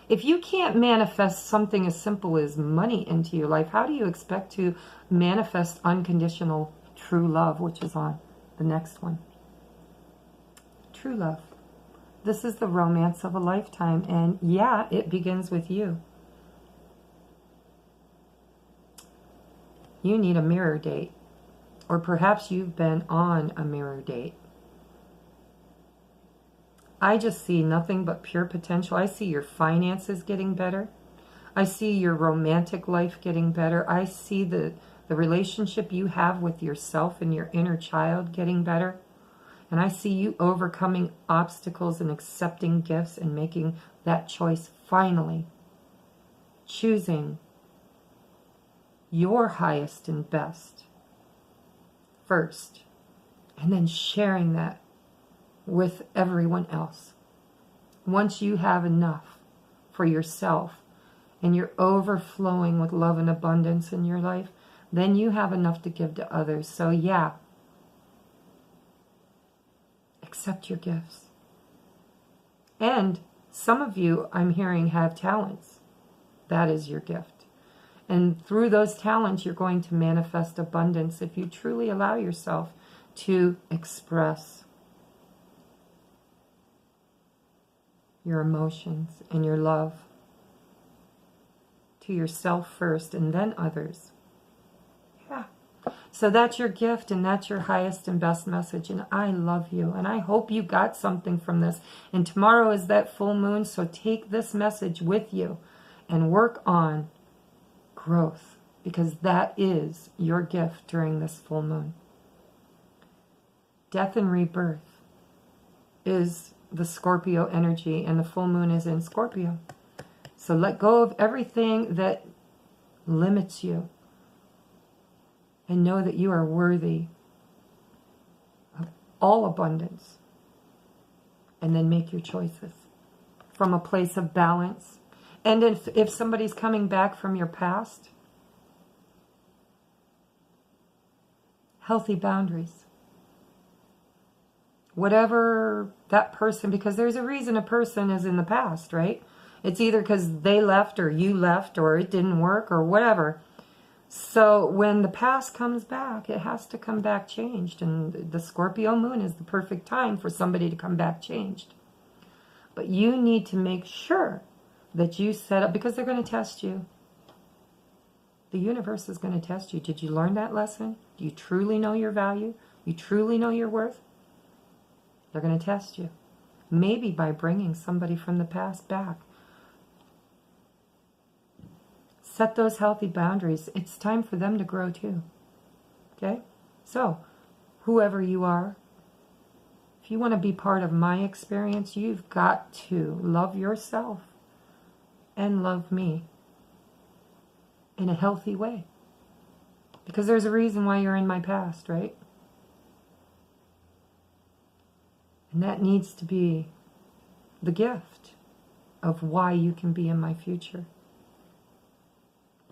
If you can't manifest something as simple as money into your life, how do you expect to manifest unconditional true love, which is on the next one? True love. This is the romance of a lifetime. And yeah, it begins with you. You need a mirror date. Or perhaps you've been on a mirror date. I just see nothing but pure potential. I see your finances getting better. I see your romantic life getting better. I see the relationship you have with yourself and your inner child getting better. And I see you overcoming obstacles and accepting gifts and making that choice finally. Choosing your highest and best first. And then sharing that with everyone else. Once you have enough for yourself and you're overflowing with love and abundance in your life, then you have enough to give to others. So yeah, accept your gifts. And some of you, I'm hearing, have talents. That is your gift. And through those talents, you're going to manifest abundance if you truly allow yourself to express your emotions and your love to yourself first and then others. Yeah. So that's your gift and that's your highest and best message. And I love you. And I hope you got something from this. And tomorrow is that full moon. So take this message with you and work on growth. Because that is your gift during this full moon. Death and rebirth is the Scorpio energy, and the full moon is in Scorpio. So let go of everything that limits you and know that you are worthy of all abundance. And then make your choices from a place of balance. And if somebody's coming back from your past, healthy boundaries. Whatever that person, because there's a reason a person is in the past, right? It's either because they left or you left or it didn't work or whatever. So when the past comes back, it has to come back changed. And the Scorpio moon is the perfect time for somebody to come back changed. But you need to make sure that you set up, because they're going to test you. The universe is going to test you. Did you learn that lesson? Do you truly know your value? You truly know your worth? They're going to test you. Maybe by bringing somebody from the past back. Set those healthy boundaries. It's time for them to grow too. Okay? So, whoever you are, if you want to be part of my experience, you've got to love yourself and love me in a healthy way. Because there's a reason why you're in my past, right? And that needs to be the gift of why you can be in my future.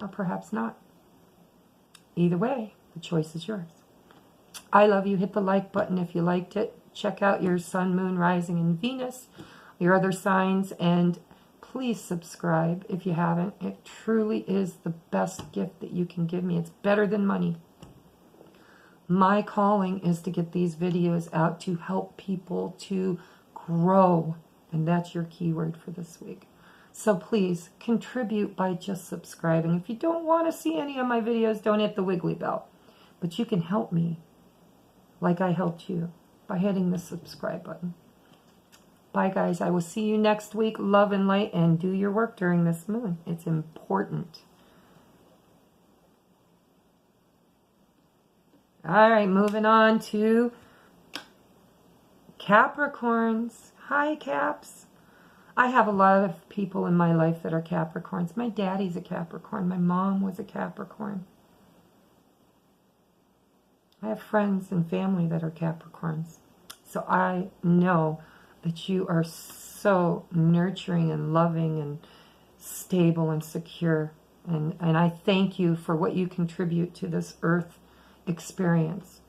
Or perhaps not. Either way, the choice is yours. I love you. Hit the like button if you liked it. Check out your sun, moon, rising, and Venus, your other signs, and please subscribe if you haven't. It truly is the best gift that you can give me. It's better than money. My calling is to get these videos out to help people to grow. And that's your keyword for this week. So please contribute by just subscribing. If you don't want to see any of my videos, don't hit the wiggly bell. But you can help me like I helped you by hitting the subscribe button. Bye, guys. I will see you next week. Love and light, and do your work during this moon. It's important. All right, moving on to Capricorns. Hi, Caps. I have a lot of people in my life that are Capricorns. My daddy's a Capricorn. My mom was a Capricorn. I have friends and family that are Capricorns. So I know that you are so nurturing and loving and stable and secure. And I thank you for what you contribute to this earth experience.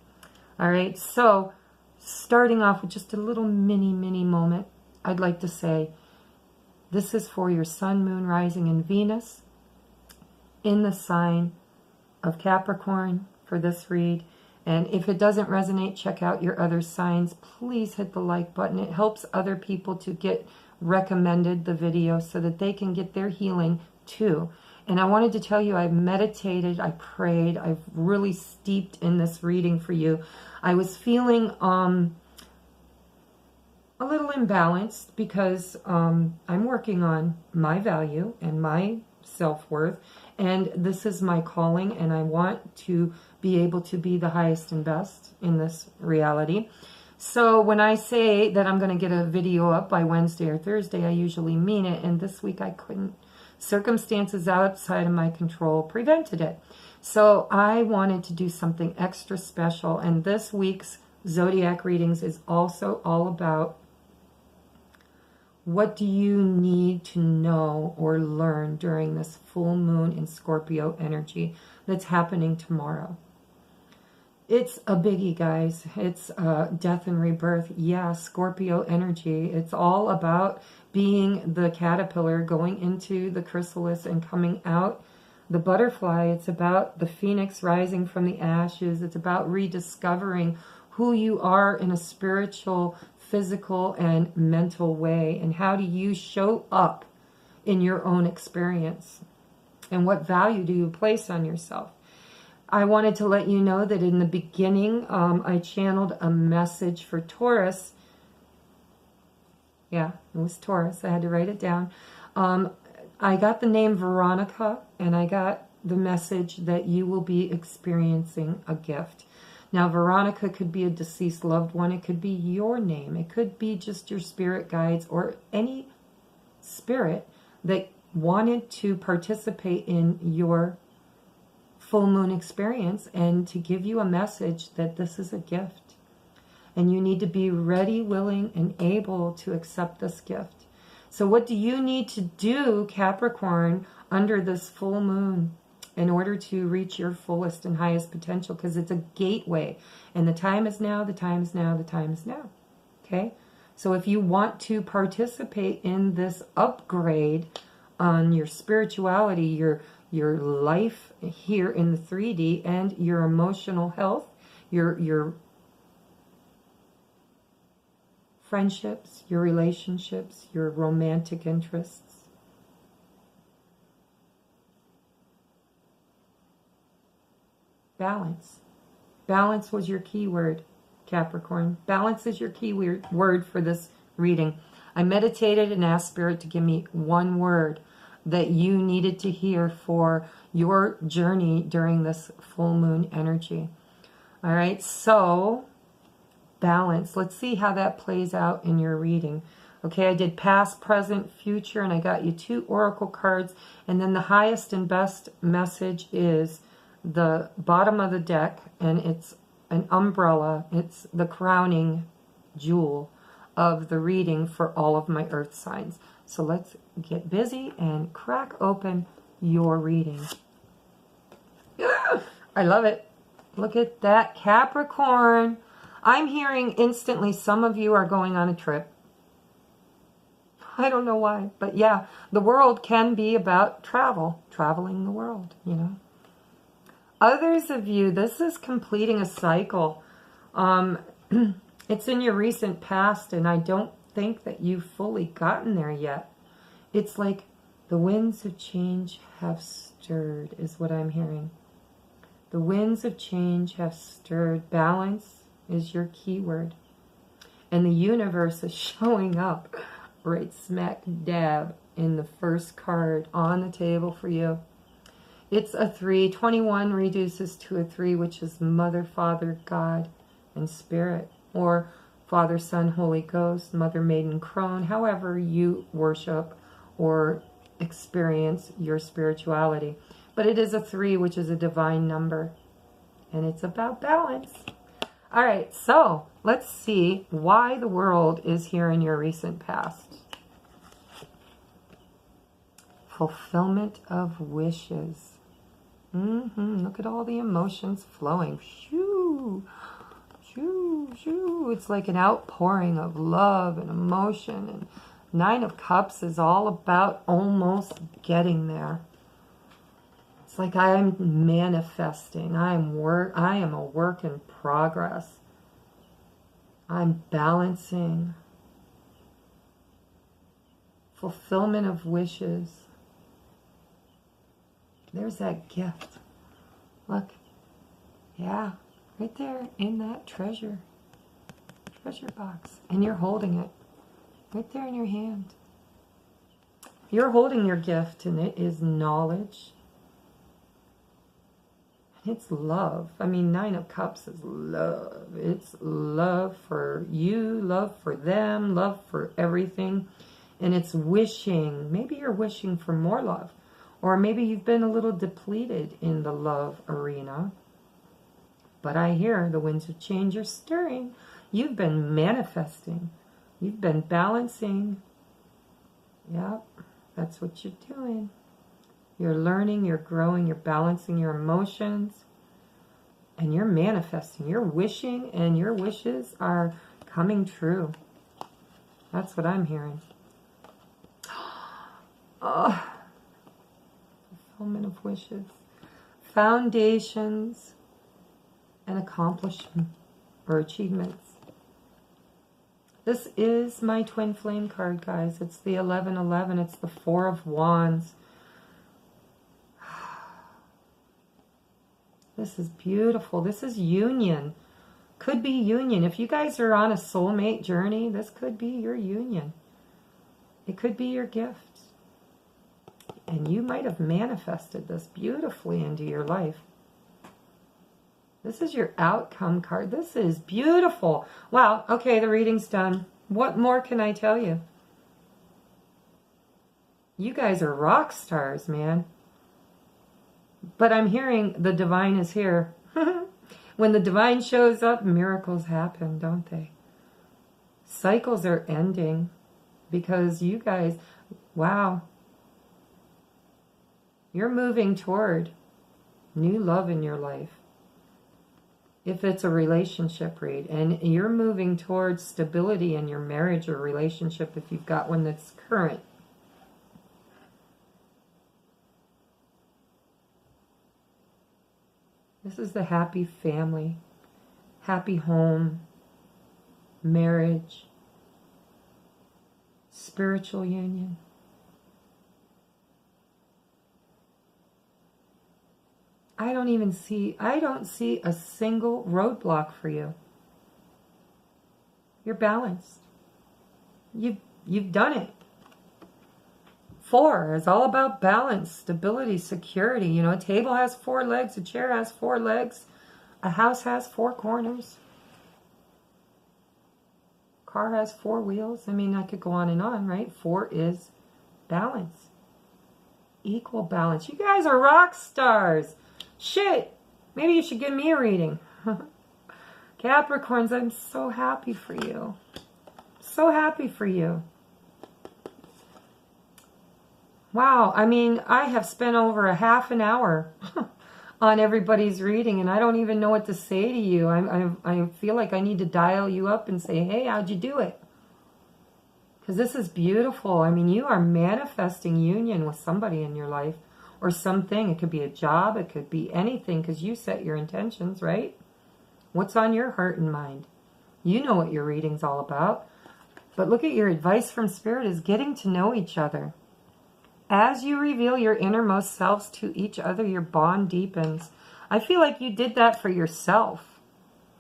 All right, so starting off with just a little mini moment, I'd like to say this is for your sun, moon, rising, and Venus in the sign of Capricorn for this read. And if it doesn't resonate, check out your other signs. Please hit the like button. It helps other people to get recommended the video so that they can get their healing too. And I wanted to tell you, I meditated, I prayed, I've really steeped in this reading for you. I was feeling a little imbalanced because I'm working on my value and my self-worth, and this is my calling, and I want to be able to be the highest and best in this reality. So when I say that I'm going to get a video up by Wednesday or Thursday, I usually mean it, and this week I couldn't. Circumstances outside of my control prevented it. So I wanted to do something extra special, and this week's Zodiac readings is also all about what do you need to know or learn during this full moon in Scorpio energy that's happening tomorrow. It's a biggie, guys. It's death and rebirth. Yeah, Scorpio energy. It's all about being the caterpillar, going into the chrysalis and coming out the butterfly. It's about the phoenix rising from the ashes. It's about rediscovering who you are in a spiritual, physical, and mental way. And how do you show up in your own experience? And what value do you place on yourself? I wanted to let you know that in the beginning, I channeled a message for Taurus. Yeah, it was Taurus. I had to write it down. I got the name Veronica, and I got the message that you will be experiencing a gift. Now, Veronica could be a deceased loved one. It could be your name. It could be just your spirit guides or any spirit that wanted to participate in your full moon experience and to give you a message that this is a gift. And you need to be ready, willing, and able to accept this gift. So what do you need to do, Capricorn, under this full moon in order to reach your fullest and highest potential? Because it's a gateway. And the time is now, the time is now, the time is now. Okay? So if you want to participate in this upgrade on your spirituality, your life here in the 3D, and your emotional health, your friendships, your relationships, your romantic interests. Balance. Balance was your key word, Capricorn. Balance is your key word for this reading. I meditated and asked Spirit to give me one word that you needed to hear for your journey during this full moon energy. All right, so balance. Let's see how that plays out in your reading. Okay, I did past, present, future, and I got you 2 oracle cards. And then the highest and best message is the bottom of the deck, and it's an umbrella. It's the crowning jewel of the reading for all of my earth signs. So let's get busy and crack open your reading. I love it. Look at that, Capricorn. I'm hearing instantly some of you are going on a trip. I don't know why, but yeah, the world can be about travel, traveling the world, you know. Others of you, this is completing a cycle. It's in your recent past, and I don't think that you've fully gotten there yet. It's like the winds of change have stirred, is what I'm hearing. The winds of change have stirred. Balance is your key word. And the universe is showing up right smack dab in the first card on the table for you. It's a 3. 21 reduces to a 3, which is Mother, Father, God, and Spirit. Or Father, Son, Holy Ghost, Mother, Maiden, Crone, however you worship or experience your spirituality. But it is a 3, which is a divine number. And it's about balance. All right, so let's see why the world is here in your recent past. Fulfillment of wishes. Look at all the emotions flowing. Shoo, shoo, shoo. It's like an outpouring of love and emotion. And 9 of Cups is all about almost getting there. It's like I'm manifesting. I am a work in progress. I'm balancing. Fulfillment of wishes. There's that gift. Look. Yeah. Right there in that treasure box. And you're holding it. Right there in your hand. You're holding your gift, and it is knowledge. It's love. I mean, 9 of Cups is love. It's love for you, love for them, love for everything. And it's wishing. Maybe you're wishing for more love. Or maybe you've been a little depleted in the love arena. But I hear the winds of change are stirring. You've been manifesting. You've been balancing. Yep, that's what you're doing. You're learning, you're growing, you're balancing your emotions. And you're manifesting. You're wishing, and your wishes are coming true. That's what I'm hearing. Oh. Fulfillment of wishes. Foundations and accomplishment or achievements. This is my twin flame card, guys. It's the 1111. It's the 4 of Wands. This is beautiful. This is union. Could be union. If you guys are on a soulmate journey, this could be your union. It could be your gift. And you might have manifested this beautifully into your life. This is your outcome card. This is beautiful. Wow. Okay, the reading's done. What more can I tell you? You guys are rock stars, man. But I'm hearing the divine is here. When the divine shows up, miracles happen, don't they? Cycles are ending because you guys, wow. You're moving toward new love in your life. If it's a relationship read, and you're moving towards stability in your marriage or relationship if you've got one that's current. This is the happy family, happy home, marriage, spiritual union. I don't see a single roadblock for you. You're balanced. You've done it. 4 is all about balance, stability, security. You know, a table has 4 legs, a chair has 4 legs, a house has 4 corners. Car has 4 wheels. I mean, I could go on and on, right? 4 is balance. Equal balance. You guys are rock stars. Shit, maybe you should give me a reading. Capricorns, I'm so happy for you. So happy for you. Wow, I mean, I have spent over a half an hour on everybody's reading, and I don't even know what to say to you. I feel like I need to dial you up and say, hey, how'd you do it? Because this is beautiful. I mean, you are manifesting union with somebody in your life. or something. It could be a job. It could be anything because you set your intentions, right? What's on your heart and mind? You know what your reading's all about. But look at your advice from Spirit is getting to know each other. As you reveal your innermost selves to each other, your bond deepens. I feel like you did that for yourself.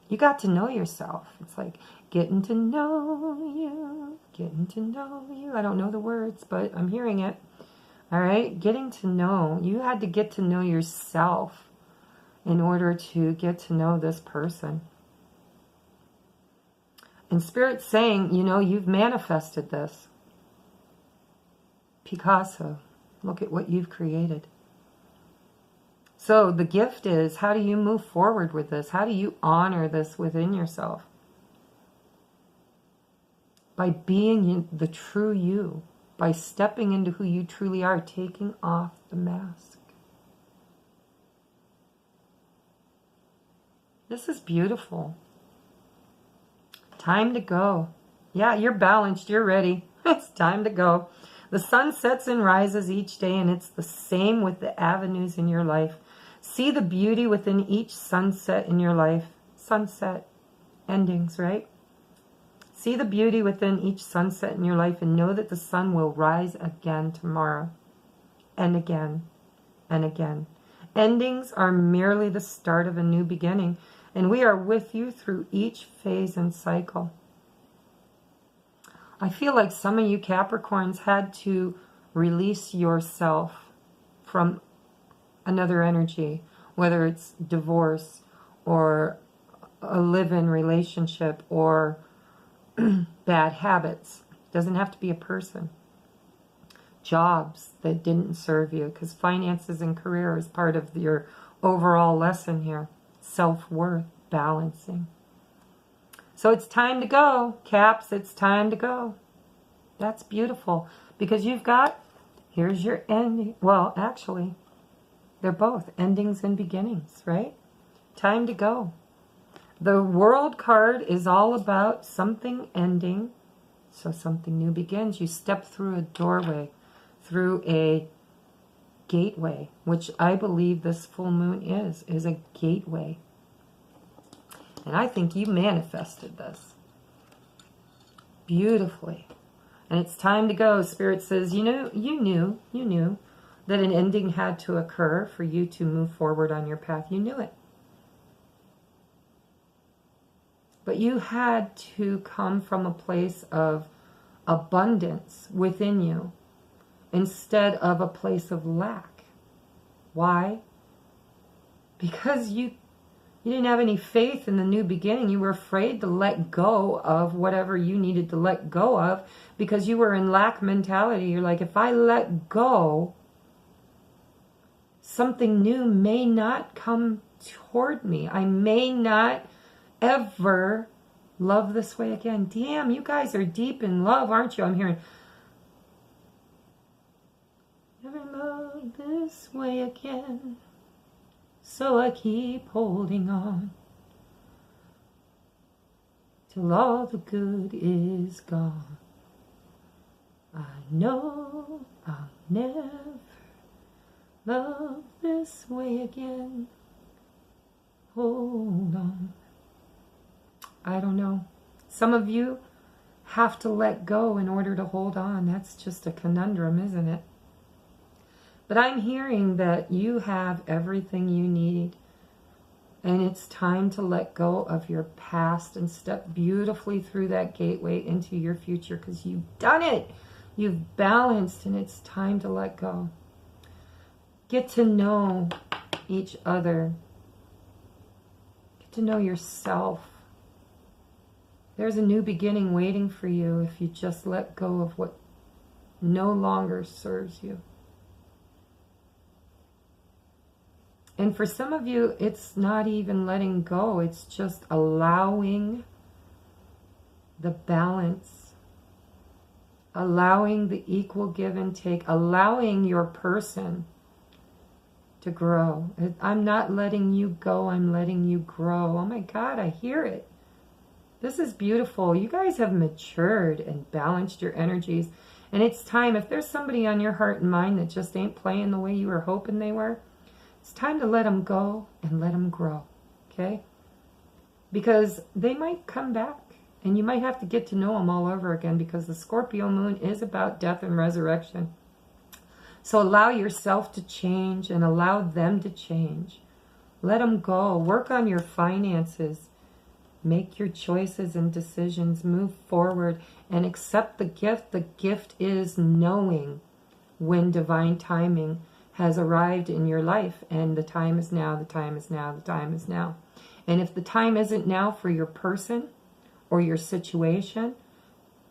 You got to know yourself. It's like getting to know you, getting to know you. I don't know the words, but I'm hearing it. All right, getting to know. You had to get to know yourself in order to get to know this person. And Spirit's saying, you know, you've manifested this. Picasso, look at what you've created. So the gift is, how do you move forward with this? How do you honor this within yourself? By being the true you. By stepping into who you truly are, taking off the mask. This is beautiful. Time to go. Yeah, you're balanced. You're ready. It's time to go. The sun sets and rises each day, and it's the same with the avenues in your life. See the beauty within each sunset in your life. Sunset. Endings, right? See the beauty within each sunset in your life and know that the sun will rise again tomorrow. And again. And again. Endings are merely the start of a new beginning. And we are with you through each phase and cycle. I feel like some of you Capricorns had to release yourself from another energy, whether it's divorce or a live-in relationship or bad habits. It doesn't have to be a person. Jobs that didn't serve you, because finances and career is part of your overall lesson here. Self-worth, balancing. So it's time to go, Caps. It's time to go. That's beautiful. Because you've got, here's your ending. Well, actually, they're both endings and beginnings, right? Time to go. The World card is all about something ending, so something new begins. You step through a doorway, through a gateway, which I believe this full moon is a gateway. And I think you manifested this beautifully. And it's time to go. Spirit says, you knew that an ending had to occur for you to move forward on your path. You knew it. But you had to come from a place of abundance within you instead of a place of lack. Why? Because you didn't have any faith in the new beginning. You were afraid to let go of whatever you needed to let go of because you were in lack mentality. You're like, if I let go, something new may not come toward me. I may not ever love this way again. Damn, you guys are deep in love, aren't you? I'm hearing, never love this way again. So I keep holding on till all the good is gone. I know I'll never love this way again. Hold on. I don't know. Some of you have to let go in order to hold on. That's just a conundrum, isn't it? But I'm hearing that you have everything you need. And it's time to let go of your past and step beautifully through that gateway into your future because you've done it. You've balanced and it's time to let go. Get to know each other. Get to know yourself. There's a new beginning waiting for you if you just let go of what no longer serves you. And for some of you, it's not even letting go. It's just allowing the balance, allowing the equal give and take, allowing your person to grow. I'm not letting you go. I'm letting you grow. Oh my God, I hear it. This is beautiful. You guys have matured and balanced your energies. And it's time, if there's somebody on your heart and mind that just ain't playing the way you were hoping they were, it's time to let them go and let them grow, okay? Because they might come back, and you might have to get to know them all over again, because the Scorpio moon is about death and resurrection. So allow yourself to change and allow them to change. Let them go. Work on your finances. Make your choices and decisions. Move forward and accept the gift. The gift is knowing when divine timing has arrived in your life, and the time is now, the time is now, the time is now. And if the time isn't now for your person or your situation,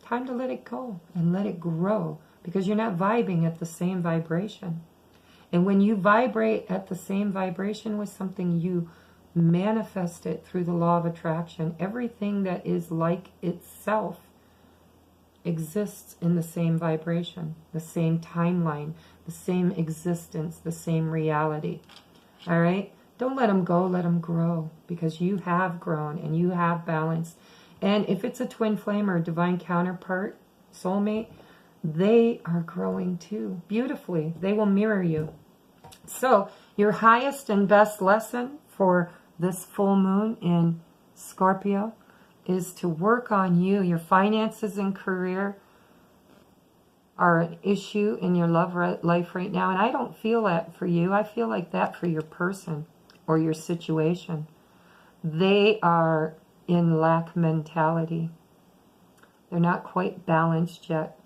time to let it go and let it grow, because you're not vibing at the same vibration. And when you vibrate at the same vibration with something, you manifest it through the law of attraction. Everything that is like itself exists in the same vibration, the same timeline, the same existence, the same reality. All right? Don't let them go, let them grow, because you have grown and you have balanced. And if it's a twin flame or a divine counterpart, soulmate, they are growing too, beautifully. They will mirror you. So your highest and best lesson for this full moon in Scorpio is to work on you. Your finances and career are an issue in your love life right now. And I don't feel that for you. I feel like that for your person or your situation. They are in lack mentality. They're not quite balanced yet,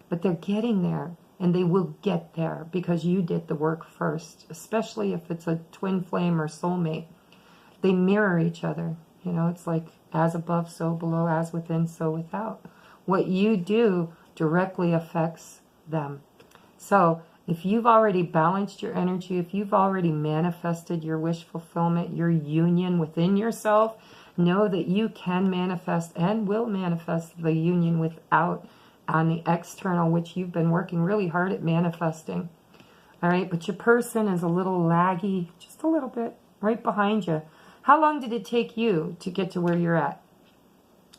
but they're getting there, and they will get there because you did the work first, especially if it's a twin flame or soulmate. They mirror each other. You know, it's like as above, so below, as within, so without. What you do directly affects them. So if you've already balanced your energy, if you've already manifested your wish fulfillment, your union within yourself, know that you can manifest and will manifest the union without on the external, which you've been working really hard at manifesting. All right, but your person is a little laggy, just a little bit, right behind you. How long did it take you to get to where you're at?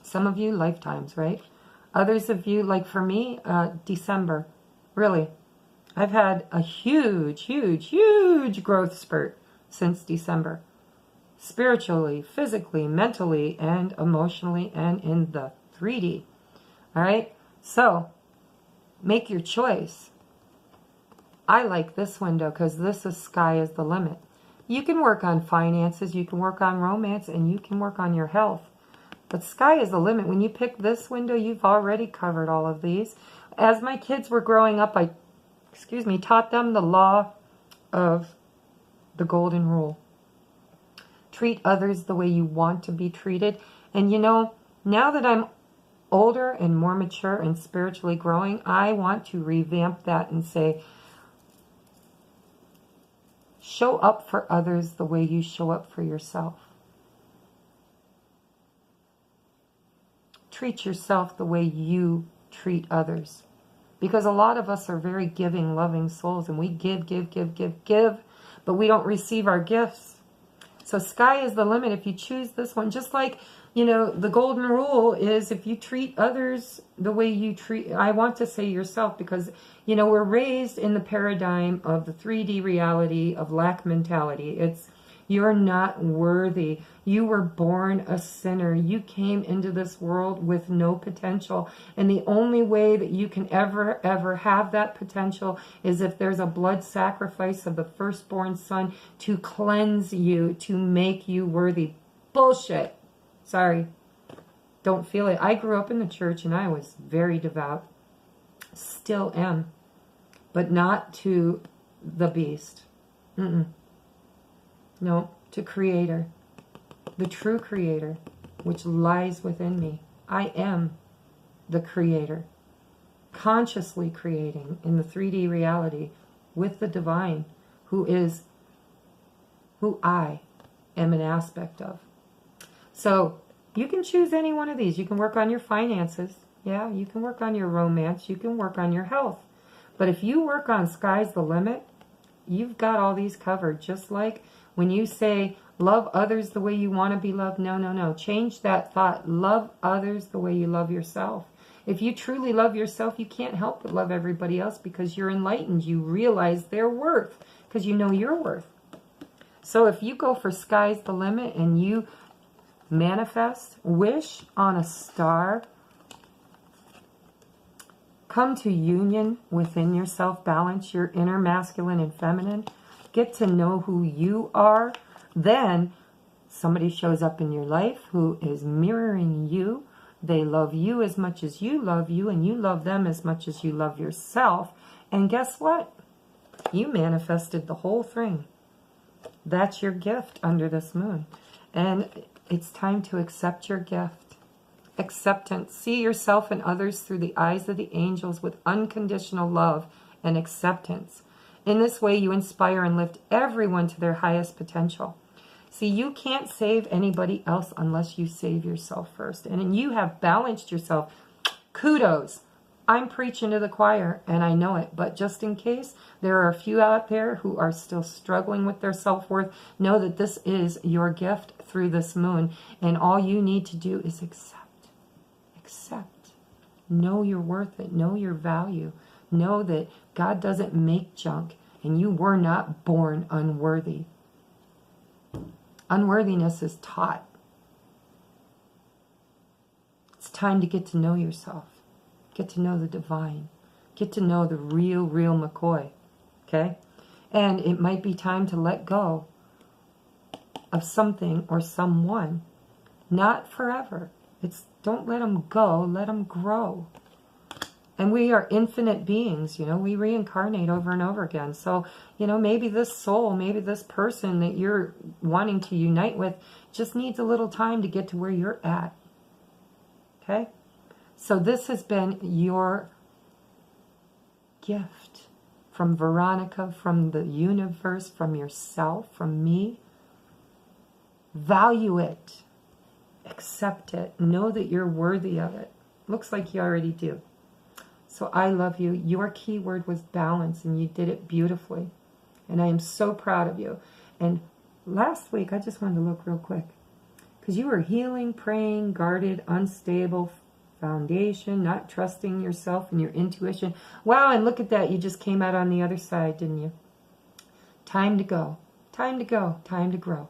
Some of you, lifetimes, right? Others of you, like for me, December. Really. I've had a huge, huge, huge growth spurt since December. Spiritually, physically, mentally, and emotionally, and in the 3D. All right? So, make your choice. I like this window because this is sky is the limit. You can work on finances, you can work on romance, and you can work on your health. But sky is the limit. When you pick this window, you've already covered all of these. As my kids were growing up, I taught them the law of the golden rule. Treat others the way you want to be treated. And you know, now that I'm older and more mature and spiritually growing, I want to revamp that and say, show up for others the way you show up for yourself. Treat yourself the way you treat others. Because a lot of us are very giving, loving souls, and we give, but we don't receive our gifts. So sky is the limit if you choose this one. Just like, you know, the golden rule is if you treat others the way you treat, I want to say yourself, because, you know, we're raised in the paradigm of the 3D reality of lack mentality. It's, you're not worthy. You were born a sinner. You came into this world with no potential. And the only way that you can ever have that potential is if there's a blood sacrifice of the firstborn son to cleanse you, to make you worthy. Bullshit. Sorry. Don't feel it. I grew up in the church and I was very devout. Still am. But not to the beast. No, to Creator. The true Creator, which lies within me. I am the Creator. Consciously creating in the 3D reality with the divine, who I am an aspect of. So you can choose any one of these. You can work on your finances. Yeah, you can work on your romance. You can work on your health. But if you work on sky's the limit, you've got all these covered. Just like when you say, love others the way you want to be loved. No. Change that thought. Love others the way you love yourself. If you truly love yourself, you can't help but love everybody else because you're enlightened. You realize their worth because you know your worth. So if you go for sky's the limit and you manifest, wish on a star, come to union within yourself, balance your inner masculine and feminine, get to know who you are, then somebody shows up in your life who is mirroring you. They love you as much as you love you, and you love them as much as you love yourself. And guess what? You manifested the whole thing. That's your gift under this moon. And it's time to accept your gift. Acceptance. See yourself and others through the eyes of the angels with unconditional love and acceptance. In this way, you inspire and lift everyone to their highest potential. See, you can't save anybody else unless you save yourself first. And you have balanced yourself. Kudos. I'm preaching to the choir, and I know it. But just in case there are a few out there who are still struggling with their self-worth, know that this is your gift through this moon. And all you need to do is accept. Accept. Know you're worth it. Know your value. Know that God doesn't make junk, and you were not born unworthy. Unworthiness is taught. It's time to get to know yourself. Get to know the divine. Get to know the real McCoy. Okay? And it might be time to let go of something or someone. Not forever. Don't let them go. Let them grow. And we are infinite beings, you know. We reincarnate over and over again. So, you know, maybe this soul, maybe this person that you're wanting to unite with just needs a little time to get to where you're at. Okay? So this has been your gift from Veronica, from the universe, from yourself, from me. Value it. Accept it. Know that you're worthy of it. Looks like you already do. So I love you. Your key word was balance, and you did it beautifully. And I am so proud of you. And last week, I just wanted to look real quick. Because you were healing, praying, guarded, unstable, foundation, not trusting yourself and your intuition. Wow, and look at that. You just came out on the other side, didn't you? Time to go. Time to go. Time to grow.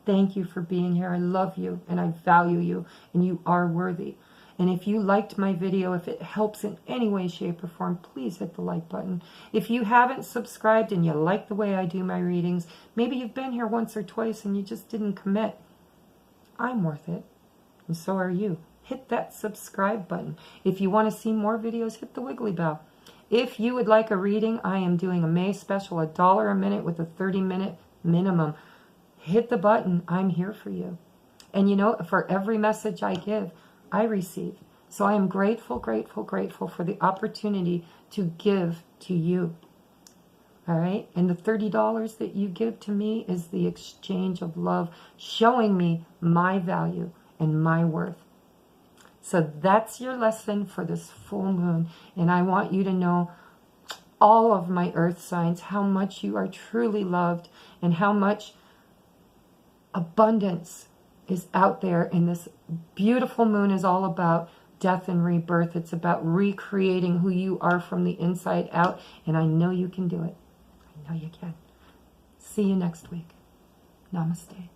Thank you for being here. I love you, and I value you, and you are worthy. And if you liked my video, if it helps in any way, shape, or form, please hit the like button. If you haven't subscribed and you like the way I do my readings, maybe you've been here once or twice and you just didn't commit. I'm worth it, and so are you. Hit that subscribe button. If you want to see more videos, hit the wiggly bell. If you would like a reading, I am doing a May special, $1 a minute with a 30-minute minimum. Hit the button. I'm here for you. And you know, for every message I give, I receive. So I am grateful, grateful, grateful for the opportunity to give to you. All right? And the $30 that you give to me is the exchange of love, showing me my value and my worth. So that's your lesson for this full moon. And I want you to know, all of my earth signs, how much you are truly loved and how much abundance is out there. And this beautiful moon is all about death and rebirth. It's about recreating who you are from the inside out. And I know you can do it. I know you can. See you next week. Namaste.